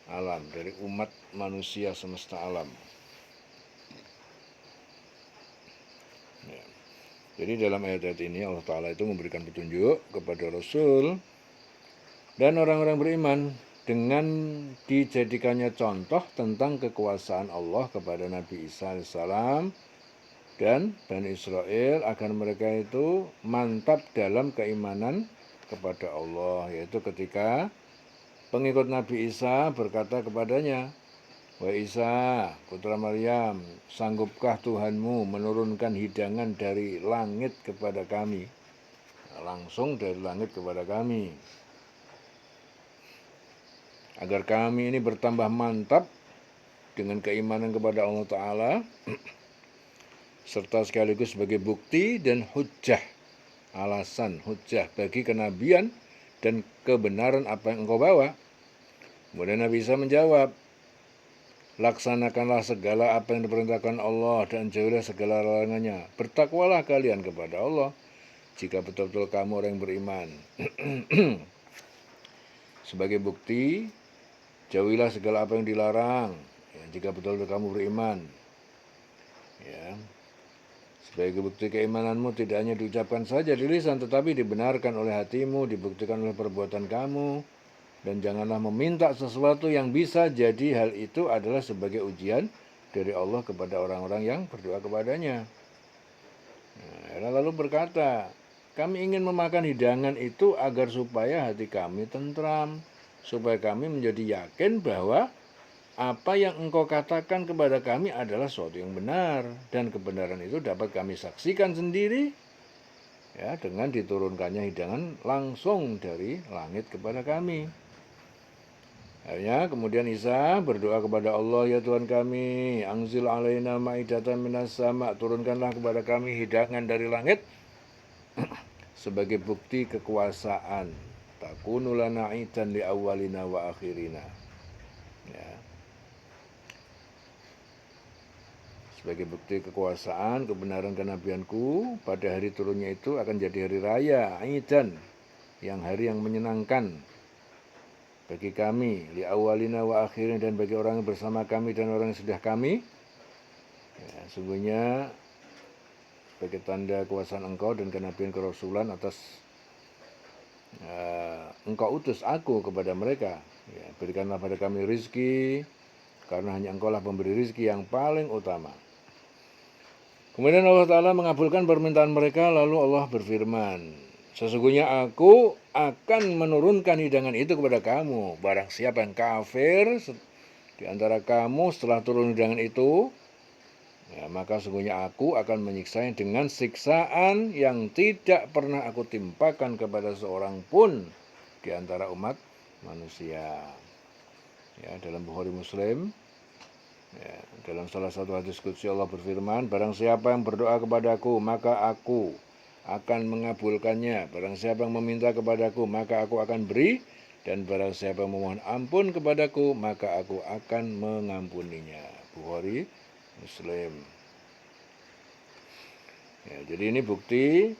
alam, dari umat manusia semesta alam. Ya. Jadi dalam ayat-ayat ini Allah Ta'ala itu memberikan petunjuk kepada Rasul dan orang-orang beriman dengan dijadikannya contoh tentang kekuasaan Allah kepada Nabi Isa AS dan Bani Israel, agar mereka itu mantap dalam keimanan kepada Allah, yaitu ketika pengikut Nabi Isa berkata kepadanya, "Wahai Isa, putra Maryam, sanggupkah Tuhanmu menurunkan hidangan dari langit kepada kami?" Langsung dari langit kepada kami. Agar kami ini bertambah mantap dengan keimanan kepada Allah Ta'ala, serta sekaligus sebagai bukti dan hujjah, alasan hujjah bagi kenabian dan kebenaran apa yang engkau bawa. Kemudian Nabi Isa menjawab, laksanakanlah segala apa yang diperintahkan Allah dan jauhilah segala larangannya. Bertakwalah kalian kepada Allah jika betul-betul kamu orang yang beriman. Sebagai bukti, jauhilah segala apa yang dilarang, ya, jika betul-betul kamu beriman. Ya. Sebagai bukti keimananmu tidak hanya diucapkan saja di lisan, tetapi dibenarkan oleh hatimu, dibuktikan oleh perbuatan kamu. Dan janganlah meminta sesuatu yang bisa jadi hal itu adalah sebagai ujian dari Allah kepada orang-orang yang berdoa kepadanya. Nah, lalu berkata, kami ingin memakan hidangan itu agar supaya hati kami tentram, supaya kami menjadi yakin bahwa apa yang engkau katakan kepada kami adalah sesuatu yang benar, dan kebenaran itu dapat kami saksikan sendiri, ya, dengan diturunkannya hidangan langsung dari langit kepada kami. Akhirnya kemudian Isa berdoa kepada Allah, ya Tuhan kami, anzil alaina ma'idatan minas sama, turunkanlah kepada kami hidangan dari langit sebagai bukti kekuasaan. Takunu lana idan li awalina wa akhirina. Ya. Sebagai bukti kekuasaan, kebenaran kenabianku, pada hari turunnya itu akan jadi hari raya, idan, yang hari yang menyenangkan bagi kami, li awalina wa akhirina, dan bagi orang yang bersama kami dan orang yang sudah kami. Ya, sungguhnya sebagai tanda kekuasaan engkau dan kenabian kerasulan atas engkau utus aku kepada mereka. Ya, berikanlah pada kami rizki, karena hanya engkau lah pemberi rizki yang paling utama. Kemudian Allah Ta'ala mengabulkan permintaan mereka, lalu Allah berfirman, sesungguhnya aku akan menurunkan hidangan itu kepada kamu. Barang siapa yang kafir di antara kamu setelah turun hidangan itu, ya, maka sesungguhnya aku akan menyiksanya dengan siksaan yang tidak pernah aku timpakan kepada seorang pun di antara umat manusia. Ya, dalam Bukhari Muslim, ya, dalam salah satu hadis qudsi Allah berfirman, barang siapa yang berdoa kepadaku, maka aku akan mengabulkannya. Barang siapa yang meminta kepadaku, maka aku akan beri. Dan barang siapa yang memohon ampun kepadaku, maka aku akan mengampuninya. Bukhari Muslim. Ya, jadi ini bukti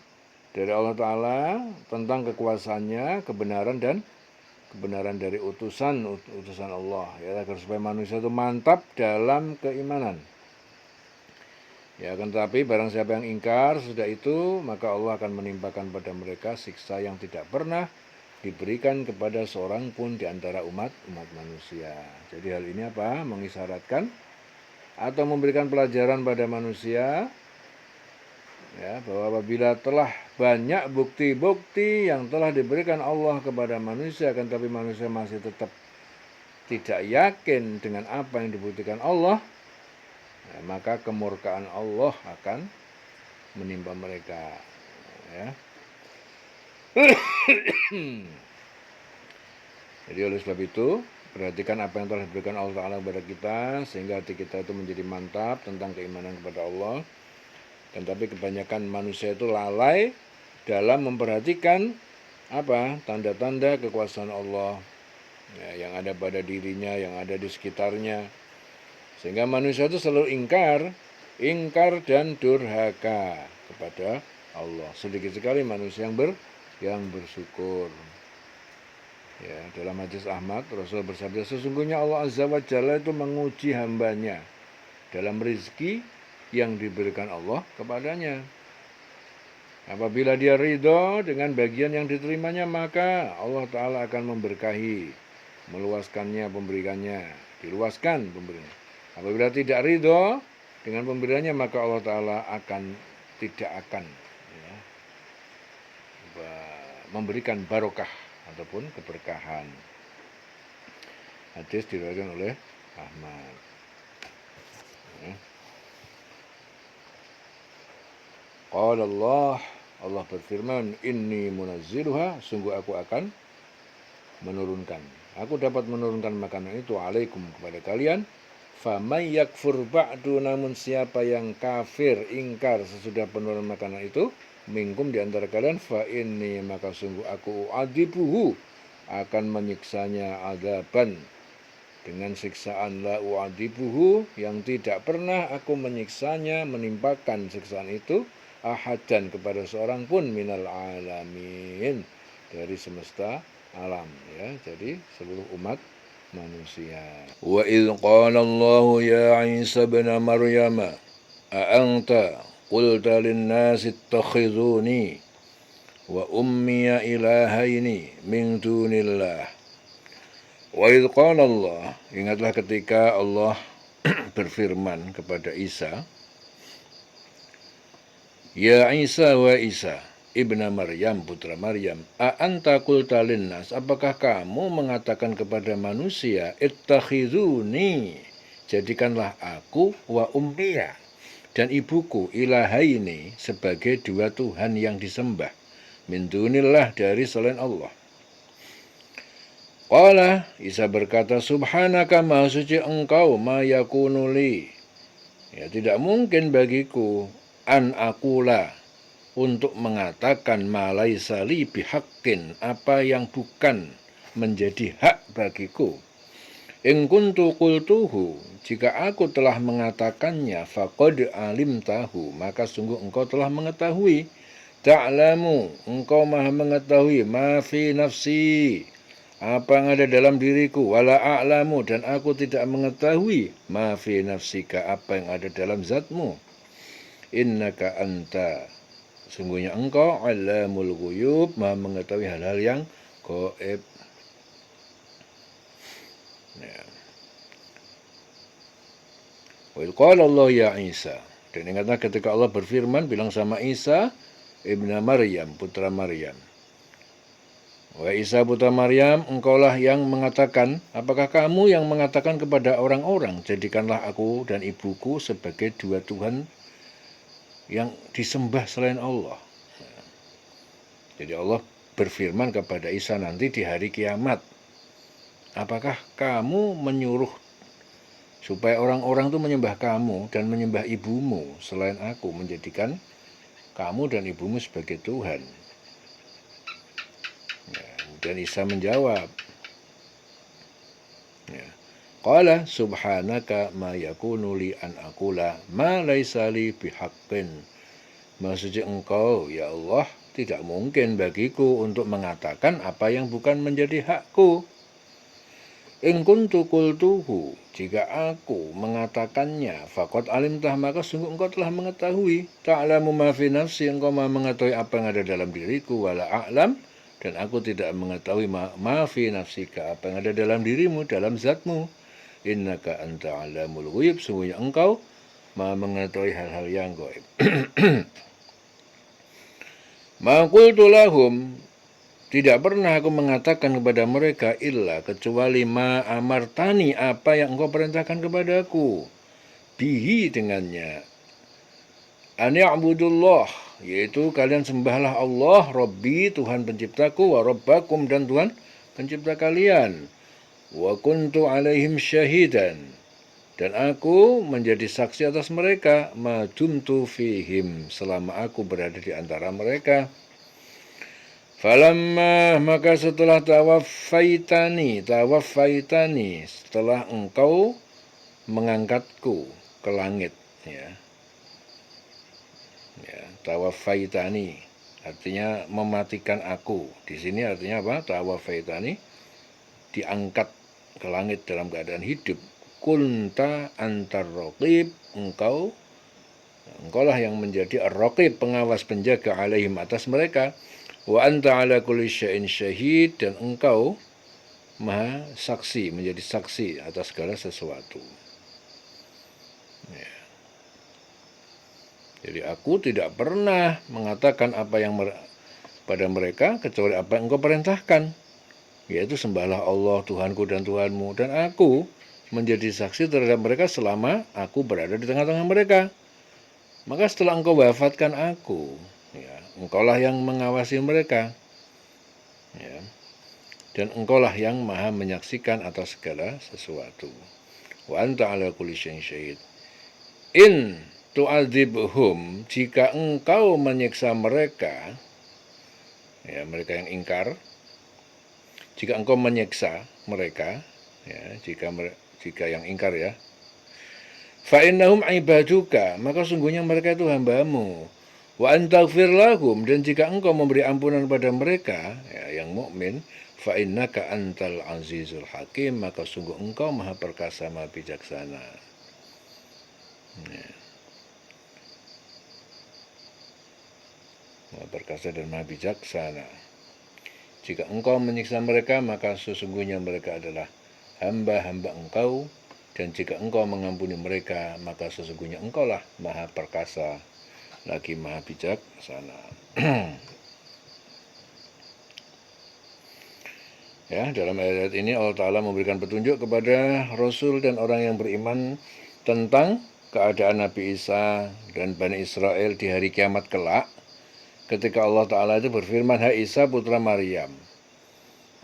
dari Allah Ta'ala tentang kekuasaannya, kebenaran dari utusan Allah, ya, agar supaya manusia itu mantap dalam keimanan. Ya, akan tetapi barang siapa yang ingkar sudah itu, maka Allah akan menimpakan pada mereka siksa yang tidak pernah diberikan kepada seorang pun di antara umat manusia. Jadi hal ini apa? Mengisyaratkan atau memberikan pelajaran pada manusia, ya, bahwa apabila telah banyak bukti-bukti yang telah diberikan Allah kepada manusia, akan tapi manusia masih tetap tidak yakin dengan apa yang dibuktikan Allah, ya, maka kemurkaan Allah akan menimpa mereka. Ya. Jadi oleh sebab itu, perhatikan apa yang telah diberikan Allah Ta'ala kepada kita, sehingga hati kita itu menjadi mantap tentang keimanan kepada Allah. Dan tapi kebanyakan manusia itu lalai dalam memperhatikan apa tanda-tanda kekuasaan Allah, ya, yang ada pada dirinya, yang ada di sekitarnya. Sehingga manusia itu selalu ingkar dan durhaka kepada Allah. Sedikit sekali manusia yang bersyukur. Ya, dalam hadis Ahmad, Rasul bersabda, sesungguhnya Allah Azza wa Jalla itu menguji hambanya dalam rezeki yang diberikan Allah kepadanya. Apabila dia ridho dengan bagian yang diterimanya, maka Allah Ta'ala akan memberkahi, meluaskannya pemberiannya, diluaskan pemberiannya. Apabila tidak ridho dengan pemberiannya, maka Allah Ta'ala tidak akan ya, memberikan barokah ataupun keberkahan. Hadis diriwayatkan oleh Ahmad. Ya. Qala Allah berfirman, inni munazziluha, sungguh aku akan menurunkan. Aku dapat menurunkan makanan itu alaikum kepada kalian. Faman yakfur ba'du, namun siapa yang kafir, ingkar sesudah penurunan makanan itu, minkum di antara kalian, fa inni, maka sungguh aku adibuhu, akan menyiksanya adaban dengan siksaan la uadibuhu, yang tidak pernah aku menyiksanya, menimpakan siksaan itu ahadan kepada seorang pun minal alamin, dari semesta alam, ya, jadi seluruh umat manusia. Wa idh qala Allah ya Isa ibn Maryam a anta qulta lin-nasi ittakhizuni wa ummiya ilahaini min dunillah. Wa idh qala Allah, ingatlah ketika Allah berfirman kepada Isa, ya Isa wa Isa ibna Maryam, putra Maryam, a anta qulta linnas, apakah kamu mengatakan kepada manusia, ittakhizuni, jadikanlah aku, wa ummiya, dan ibuku, ilahaini, sebagai dua Tuhan yang disembah, min dunillah, dari selain Allah. Qala, Isa berkata, subhanaka, maha suci engkau, ma yakunu li, ya, tidak mungkin bagiku, an aqula, untuk mengatakan ma laisa li bihaqqin, apa yang bukan menjadi hak bagiku. In kuntu qultuhu, jika aku telah mengatakannya, faqad alimtahu, maka sungguh engkau telah mengetahui. Ta'lamu, engkau maha mengetahui, ma fi nafsi, apa yang ada dalam diriku, wala a'lamu, dan aku tidak mengetahui, ma fi nafsika, apa yang ada dalam zatmu. Innaka anta, sungguhnya engkau alamul ghuyub, maha mengetahui hal-hal yang gaib. Ya. Wa qala Allah ya Isa, dan ingatlah ketika Allah berfirman, bilang sama Isa ibnu Maryam, putra Maryam, wa Isa putra Maryam, engkaulah yang mengatakan, apakah kamu yang mengatakan kepada orang-orang, jadikanlah aku dan ibuku sebagai dua Tuhan yang disembah selain Allah. Jadi Allah berfirman kepada Isa nanti di hari kiamat, apakah kamu menyuruh supaya orang-orang itu menyembah kamu dan menyembah ibumu selain aku, menjadikan kamu dan ibumu sebagai Tuhan? Ya, dan Isa menjawab, ya, qala subhanaka ma yakunu li an aqula ma laisa li bihaqqin, maksudnya engkau ya Allah, tidak mungkin bagiku untuk mengatakan apa yang bukan menjadi hakku. In kuntu qultuhu, jika aku mengatakannya, faqad alimtah, maka sungguh engkau telah mengetahui. Ta'lamu ma fi nafsi, engkau maha mengetahui apa yang ada dalam diriku, wala a'lam, dan aku tidak mengetahui ma fi nafsika, apa yang ada dalam dirimu, dalam zatmu. Innaka anta alamul ghuyub, sungguhnya engkau maha mengetahui hal-hal yang gaib. Ma qultu lahum, tidak pernah aku mengatakan kepada mereka illa kecuali ma amartani, apa yang engkau perintahkan kepadaku, bihi dengannya, an ya'budullah, yaitu kalian sembahlah Allah, Rabbi, Tuhan penciptaku, wa Rabbakum, dan Tuhan pencipta kalian, wa kuntu alaihim syahidan, dan aku menjadi saksi atas mereka, ma dumtu fihim, selama aku berada di antara mereka. Falamma, maka setelah tawaffaitani, setelah engkau mengangkatku ke langit, ya. Tawaffaitani artinya mematikan aku. Di sini artinya apa? Tawaffaitani, diangkat ke langit dalam keadaan hidup. Kunta antar raqib, engkaulah yang menjadi ar-raqib, pengawas penjaga, alaihim, atas mereka. Wa anta ala kulli syai'in syahid, dan engkau maha saksi, menjadi saksi atas segala sesuatu. Ya. Jadi aku tidak pernah mengatakan apa yang pada mereka kecuali apa yang engkau perintahkan, yaitu sembahlah Allah, Tuhanku dan Tuhanmu, dan aku menjadi saksi terhadap mereka selama aku berada di tengah-tengah mereka. Maka setelah engkau wafatkan aku, ya, engkaulah yang mengawasi mereka, ya, dan engkaulah yang maha menyaksikan atas segala sesuatu. Wa anta ala kulli syai'in syahid. In tu'adzibhum, jika engkau menyiksa mereka, ya, mereka yang ingkar, jika engkau menyiksa mereka, ya, jika yang ingkar, ya, fa innahum ibaduka, maka sungguhnya mereka itu hambamu. Wa antaghfir lahum, dan jika engkau memberi ampunan pada mereka, ya, yang mukmin, fa innaka antal azizul hakim, maka sungguh engkau maha perkasa, maha bijaksana. Ya. Maha perkasa dan maha bijaksana. Jika engkau menyiksa mereka, maka sesungguhnya mereka adalah hamba-hamba engkau, dan jika engkau mengampuni mereka, maka sesungguhnya engkaulah maha perkasa lagi maha bijaksana. Ya, dalam ayat ini Allah Ta'ala memberikan petunjuk kepada Rasul dan orang yang beriman tentang keadaan Nabi Isa dan Bani Israel di hari kiamat kelak, ketika Allah Ta'ala itu berfirman, hai Isa putra Maryam,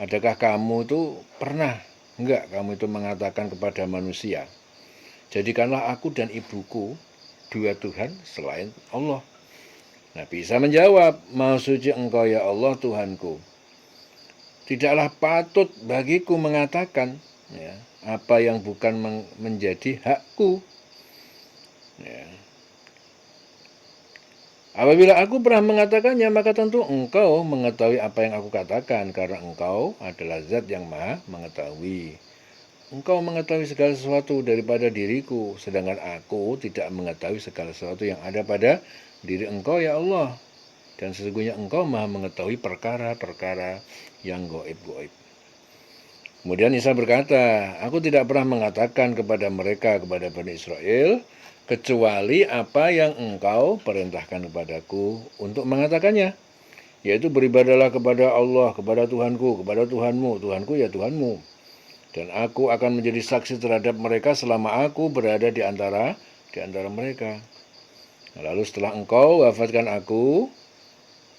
adakah kamu itu pernah enggak kamu itu mengatakan kepada manusia, jadikanlah aku dan ibuku dua Tuhan selain Allah. Nabi Isa menjawab, maha suci engkau ya Allah Tuhanku, tidaklah patut bagiku mengatakan, ya, apa yang bukan menjadi hakku. Ya. Apabila aku pernah mengatakannya, maka tentu engkau mengetahui apa yang aku katakan, karena engkau adalah zat yang maha mengetahui. Engkau mengetahui segala sesuatu daripada diriku, sedangkan aku tidak mengetahui segala sesuatu yang ada pada diri engkau ya Allah. Dan sesungguhnya engkau maha mengetahui perkara-perkara yang gaib-gaib. Kemudian Isa berkata, aku tidak pernah mengatakan kepada mereka, kepada Bani Israel, kecuali apa yang engkau perintahkan kepadaku untuk mengatakannya, yaitu beribadahlah kepada Allah, kepada Tuhanku, kepada Tuhanmu, Tuhanku ya Tuhanmu, dan aku akan menjadi saksi terhadap mereka selama aku berada di antara mereka. Lalu setelah engkau wafatkan aku,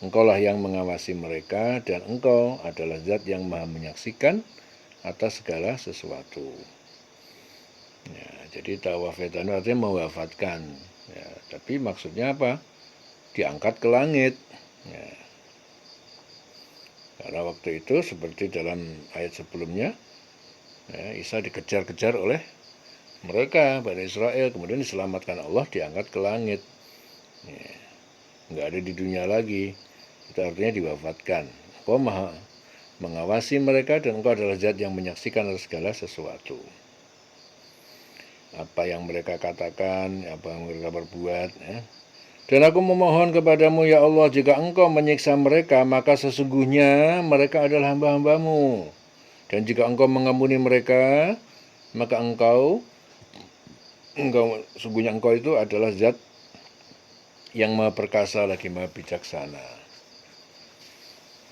engkaulah yang mengawasi mereka, dan engkau adalah zat yang maha menyaksikan atas segala sesuatu. Ya, jadi tawafetanu artinya mewafatkan. Ya, tapi maksudnya apa? Diangkat ke langit. Ya. Karena waktu itu seperti dalam ayat sebelumnya, ya, Isa dikejar-kejar oleh mereka, Bani Israel, kemudian diselamatkan Allah, diangkat ke langit. Ya. Nggak ada di dunia lagi. Itu artinya diwafatkan. Engkau maha mengawasi mereka, dan engkau adalah zat yang menyaksikan segala sesuatu. Apa yang mereka katakan, apa yang mereka berbuat, ya, Dan aku memohon kepadamu ya Allah, jika engkau menyiksa mereka, maka sesungguhnya mereka adalah hamba-hambamu. Dan jika engkau mengampuni mereka, maka sungguhnya engkau itu adalah zat yang maha perkasa lagi maha bijaksana.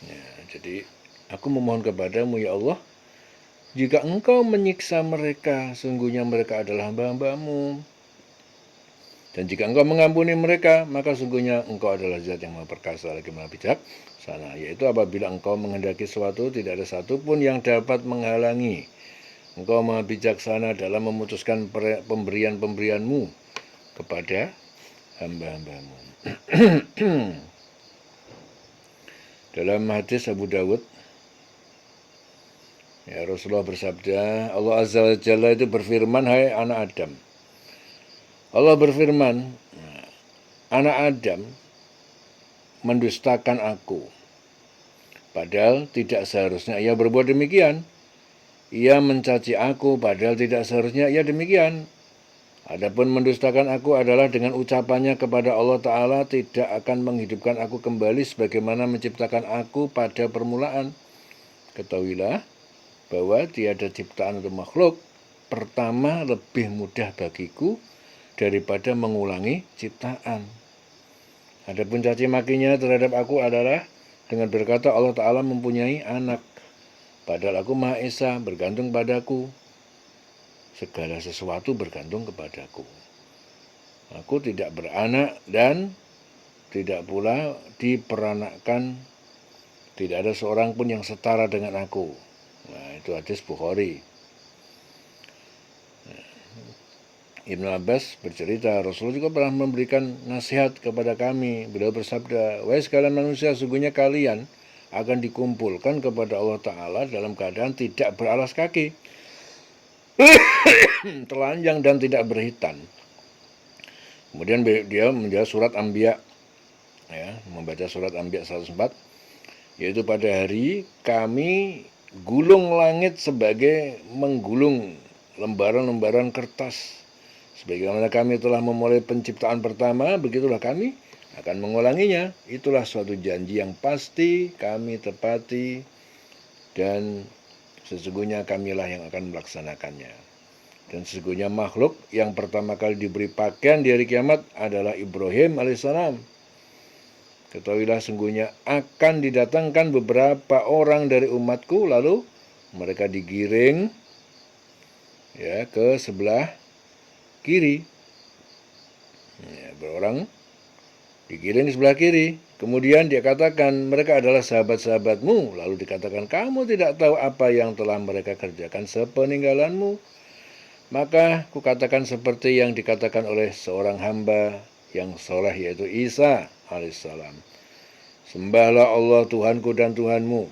Ya, jadi aku memohon kepadamu ya Allah, jika engkau menyiksa mereka, sungguhnya mereka adalah hamba-hambamu. Dan jika engkau mengampuni mereka, maka sungguhnya engkau adalah zat yang maha perkasa lagi maha bijaksana. Yaitu apabila engkau menghendaki sesuatu, tidak ada satupun yang dapat menghalangi. Engkau maha bijaksana dalam memutuskan pemberian-pemberianmu kepada hamba-hambamu. Dalam hadis Abu Dawud, ya, Rasulullah bersabda, Allah Azza wa Jalla itu berfirman, hai anak Adam. Allah berfirman, anak Adam mendustakan aku. Padahal tidak seharusnya ia berbuat demikian. Ia mencaci aku, padahal tidak seharusnya ia demikian. Adapun mendustakan aku adalah dengan ucapannya kepada Allah Ta'ala, tidak akan menghidupkan aku kembali sebagaimana menciptakan aku pada permulaan. Ketahuilah bahwa tiada ciptaan atau makhluk pertama lebih mudah bagiku daripada mengulangi ciptaan. Adapun caci makinya terhadap aku adalah dengan berkata Allah Ta'ala mempunyai anak. Padahal aku Maha Esa, bergantung padaku. Segala sesuatu bergantung kepadaku. Aku tidak beranak dan tidak pula diperanakkan. Tidak ada seorang pun yang setara dengan aku. Nah, itu hadis Bukhari. Ibnu Abbas bercerita, Rasulullah juga pernah memberikan nasihat kepada kami. Beliau bersabda, wahai sekalian manusia, sungguhnya kalian akan dikumpulkan kepada Allah Ta'ala dalam keadaan tidak beralas kaki, telanjang dan tidak berhitan. Kemudian dia menjawab surat Anbiya, ya, membaca surat Anbiya 104, yaitu pada hari kami gulung langit sebagai menggulung lembaran-lembaran kertas. Sebagaimana kami telah memulai penciptaan pertama, begitulah kami akan mengulanginya. Itulah suatu janji yang pasti kami tepati, dan sesungguhnya kamilah yang akan melaksanakannya. Dan sesungguhnya makhluk yang pertama kali diberi pakaian di hari kiamat adalah Ibrahim alaihissalam. Ketahuilah sungguhnya akan didatangkan beberapa orang dari umatku, lalu mereka digiring, ya, ke sebelah kiri. Ya, berorang digiring di sebelah kiri. Kemudian dia katakan, mereka adalah sahabat-sahabatmu. Lalu dikatakan, kamu tidak tahu apa yang telah mereka kerjakan sepeninggalanmu. Maka kukatakan seperti yang dikatakan oleh seorang hamba yang soleh, yaitu Isa alaihissalam. Sembahlah Allah Tuhanku dan Tuhanmu.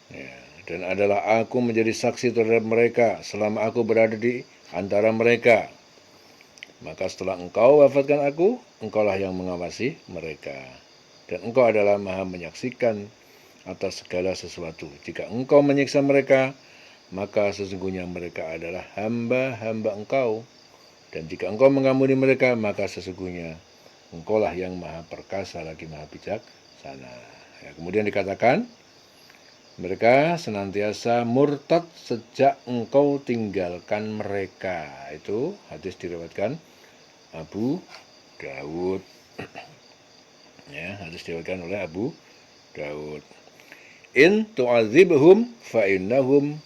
Ya, dan adalah aku menjadi saksi terhadap mereka selama aku berada di antara mereka. Maka setelah engkau wafatkan aku, engkaulah yang mengawasi mereka. Dan engkau adalah maha menyaksikan atas segala sesuatu. Jika engkau menyiksa mereka, maka sesungguhnya mereka adalah hamba-hamba engkau. Dan jika engkau mengampuni mereka, maka sesungguhnya engkaulah yang maha perkasa lagi maha bijaksana. Ya, kemudian dikatakan, mereka senantiasa murtad sejak engkau tinggalkan mereka. Itu hadis diriwayatkan Abu Dawud. Ya, hadis diriwayatkan oleh Abu Dawud. In tu'adzibhum fa innahum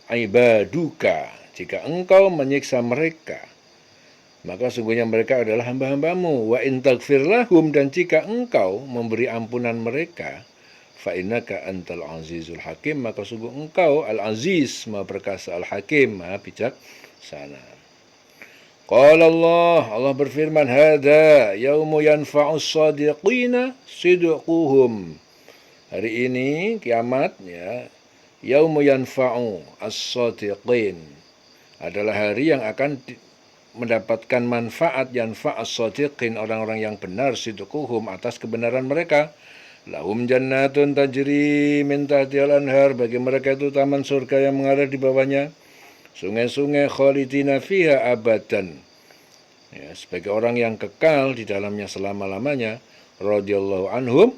ibaduka. Jika engkau menyiksa mereka, maka sungguhnya mereka adalah hamba-hambamu. Wa in taghfir lahum, dan jika engkau memberi ampunan mereka, fa innaka antal azizul hakim, maka sungguh engkau al-aziz, maha perkasa, al-hakim, maha bijaksana. Qala Allah berfirman, hadza yaumu yanfa'us shadiqina sidquhum. Hari ini kiamat, ya, yaumu yanfa'u as-shadiqin, adalah hari yang akan mendapatkan manfaat, yanfa'us shadiqin, orang-orang yang benar, sidquhum, atas kebenaran mereka. Lahum jannatun tajri min tahtihal anhar, bagi mereka itu taman surga yang mengalir di bawahnya sungai-sungai, khalidina fiha abadan, Ya, sebagai orang yang kekal di dalamnya selama-lamanya, radhiyallahu anhum,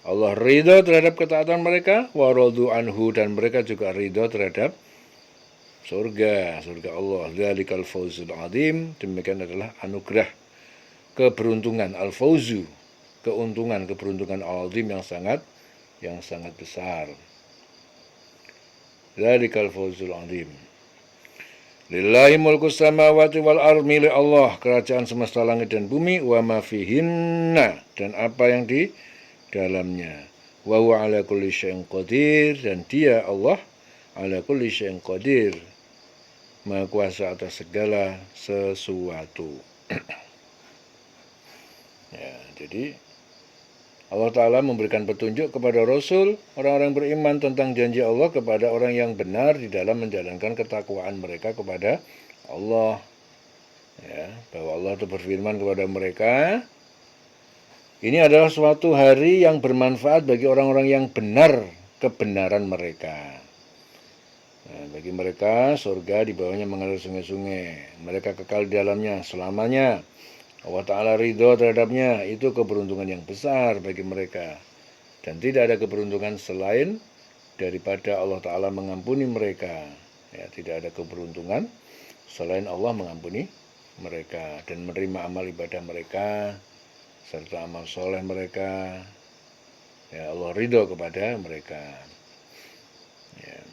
Allah ridho terhadap ketaatan mereka, wa radu anhu, dan mereka juga ridho terhadap surga Allah. Dzalikal fawzul azim, demikian adalah anugerah keberuntungan, al-fawzu, keberuntungan al-azim yang sangat besar. Dzalikal fawzul azim. Lillahi mulku samawati wal ardh, milik Allah kerajaan semesta langit dan bumi, wa ma fihinna, dan apa yang di dalamnya. Wa huwa ala kulli syai'in qadir, dan dia Allah ala kulli syai'in qadir, maha kuasa atas segala sesuatu. Ya, jadi Allah Ta'ala memberikan petunjuk kepada Rasul, orang-orang beriman tentang janji Allah kepada orang yang benar di dalam menjalankan ketakwaan mereka kepada Allah. Ya, bahwa Allah itu berfirman kepada mereka, ini adalah suatu hari yang bermanfaat bagi orang-orang yang benar kebenaran mereka. Nah, bagi mereka surga di bawahnya mengalir sungai-sungai. Mereka kekal di dalamnya selamanya. Allah Ta'ala ridho terhadapnya, itu keberuntungan yang besar bagi mereka. Dan tidak ada keberuntungan selain daripada Allah Ta'ala mengampuni mereka. Ya, tidak ada keberuntungan selain Allah mengampuni mereka dan menerima amal ibadah mereka serta amal soleh mereka. Ya, Allah ridho kepada mereka. Ya.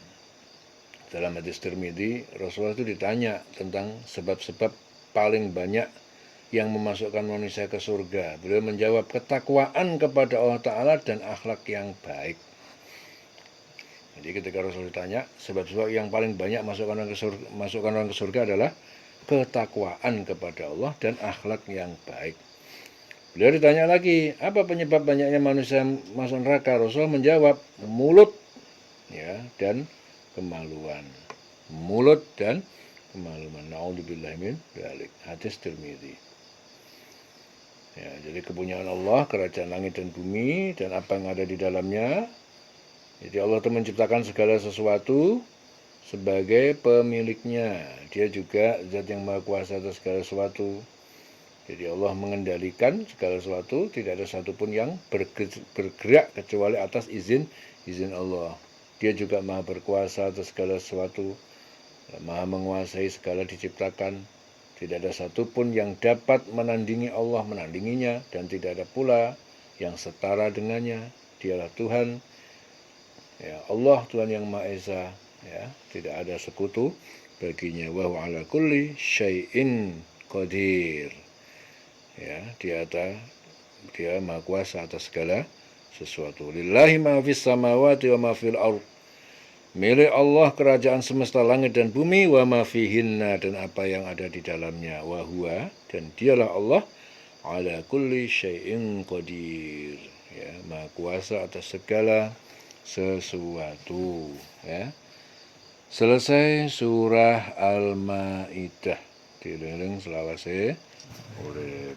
Dalam hadis Tirmidzi, Rasulullah itu ditanya tentang sebab-sebab paling banyak yang memasukkan manusia ke surga. Beliau menjawab, ketakwaan kepada Allah Ta'ala dan akhlak yang baik. Jadi ketika Rasul ditanya, sebab-sebab yang paling banyak masukkan orang ke surga adalah ketakwaan kepada Allah dan akhlak yang baik. Beliau ditanya lagi, apa penyebab banyaknya manusia masuk neraka? Rasul menjawab, mulut, ya, dan kemaluan. Mulut dan kemaluan. Na'udzubillahi min dzalik. Hadis Tirmidzi. Ya, jadi kepunyaan Allah, kerajaan langit dan bumi, dan apa yang ada di dalamnya. Jadi Allah itu menciptakan segala sesuatu sebagai pemiliknya. Dia juga zat yang maha kuasa atas segala sesuatu. Jadi Allah mengendalikan segala sesuatu, tidak ada satupun yang bergerak kecuali atas izin Allah. Dia juga maha berkuasa atas segala sesuatu, maha menguasai segala diciptakan. Tidak ada satupun yang dapat menandingi Allah, menandinginya, dan tidak ada pula yang setara dengannya. Dialah Tuhan, ya, Allah Tuhan yang Maha Esa, ya, tidak ada sekutu baginya. Wa huwa ala kulli syai'in qadir. Ya, dia Maha Kuasa atas segala sesuatu. Lillahi ma fis samawati wa ma fil ardh. Milik Allah kerajaan semesta langit dan bumi, wa ma fihinna, dan apa yang ada di dalamnya, wa huwa, dan dialah Allah ala kulli syai'in qadir, ya, maha kuasa atas segala sesuatu. Ya. Selesai surah Al-Maidah. Dieling selawase urip.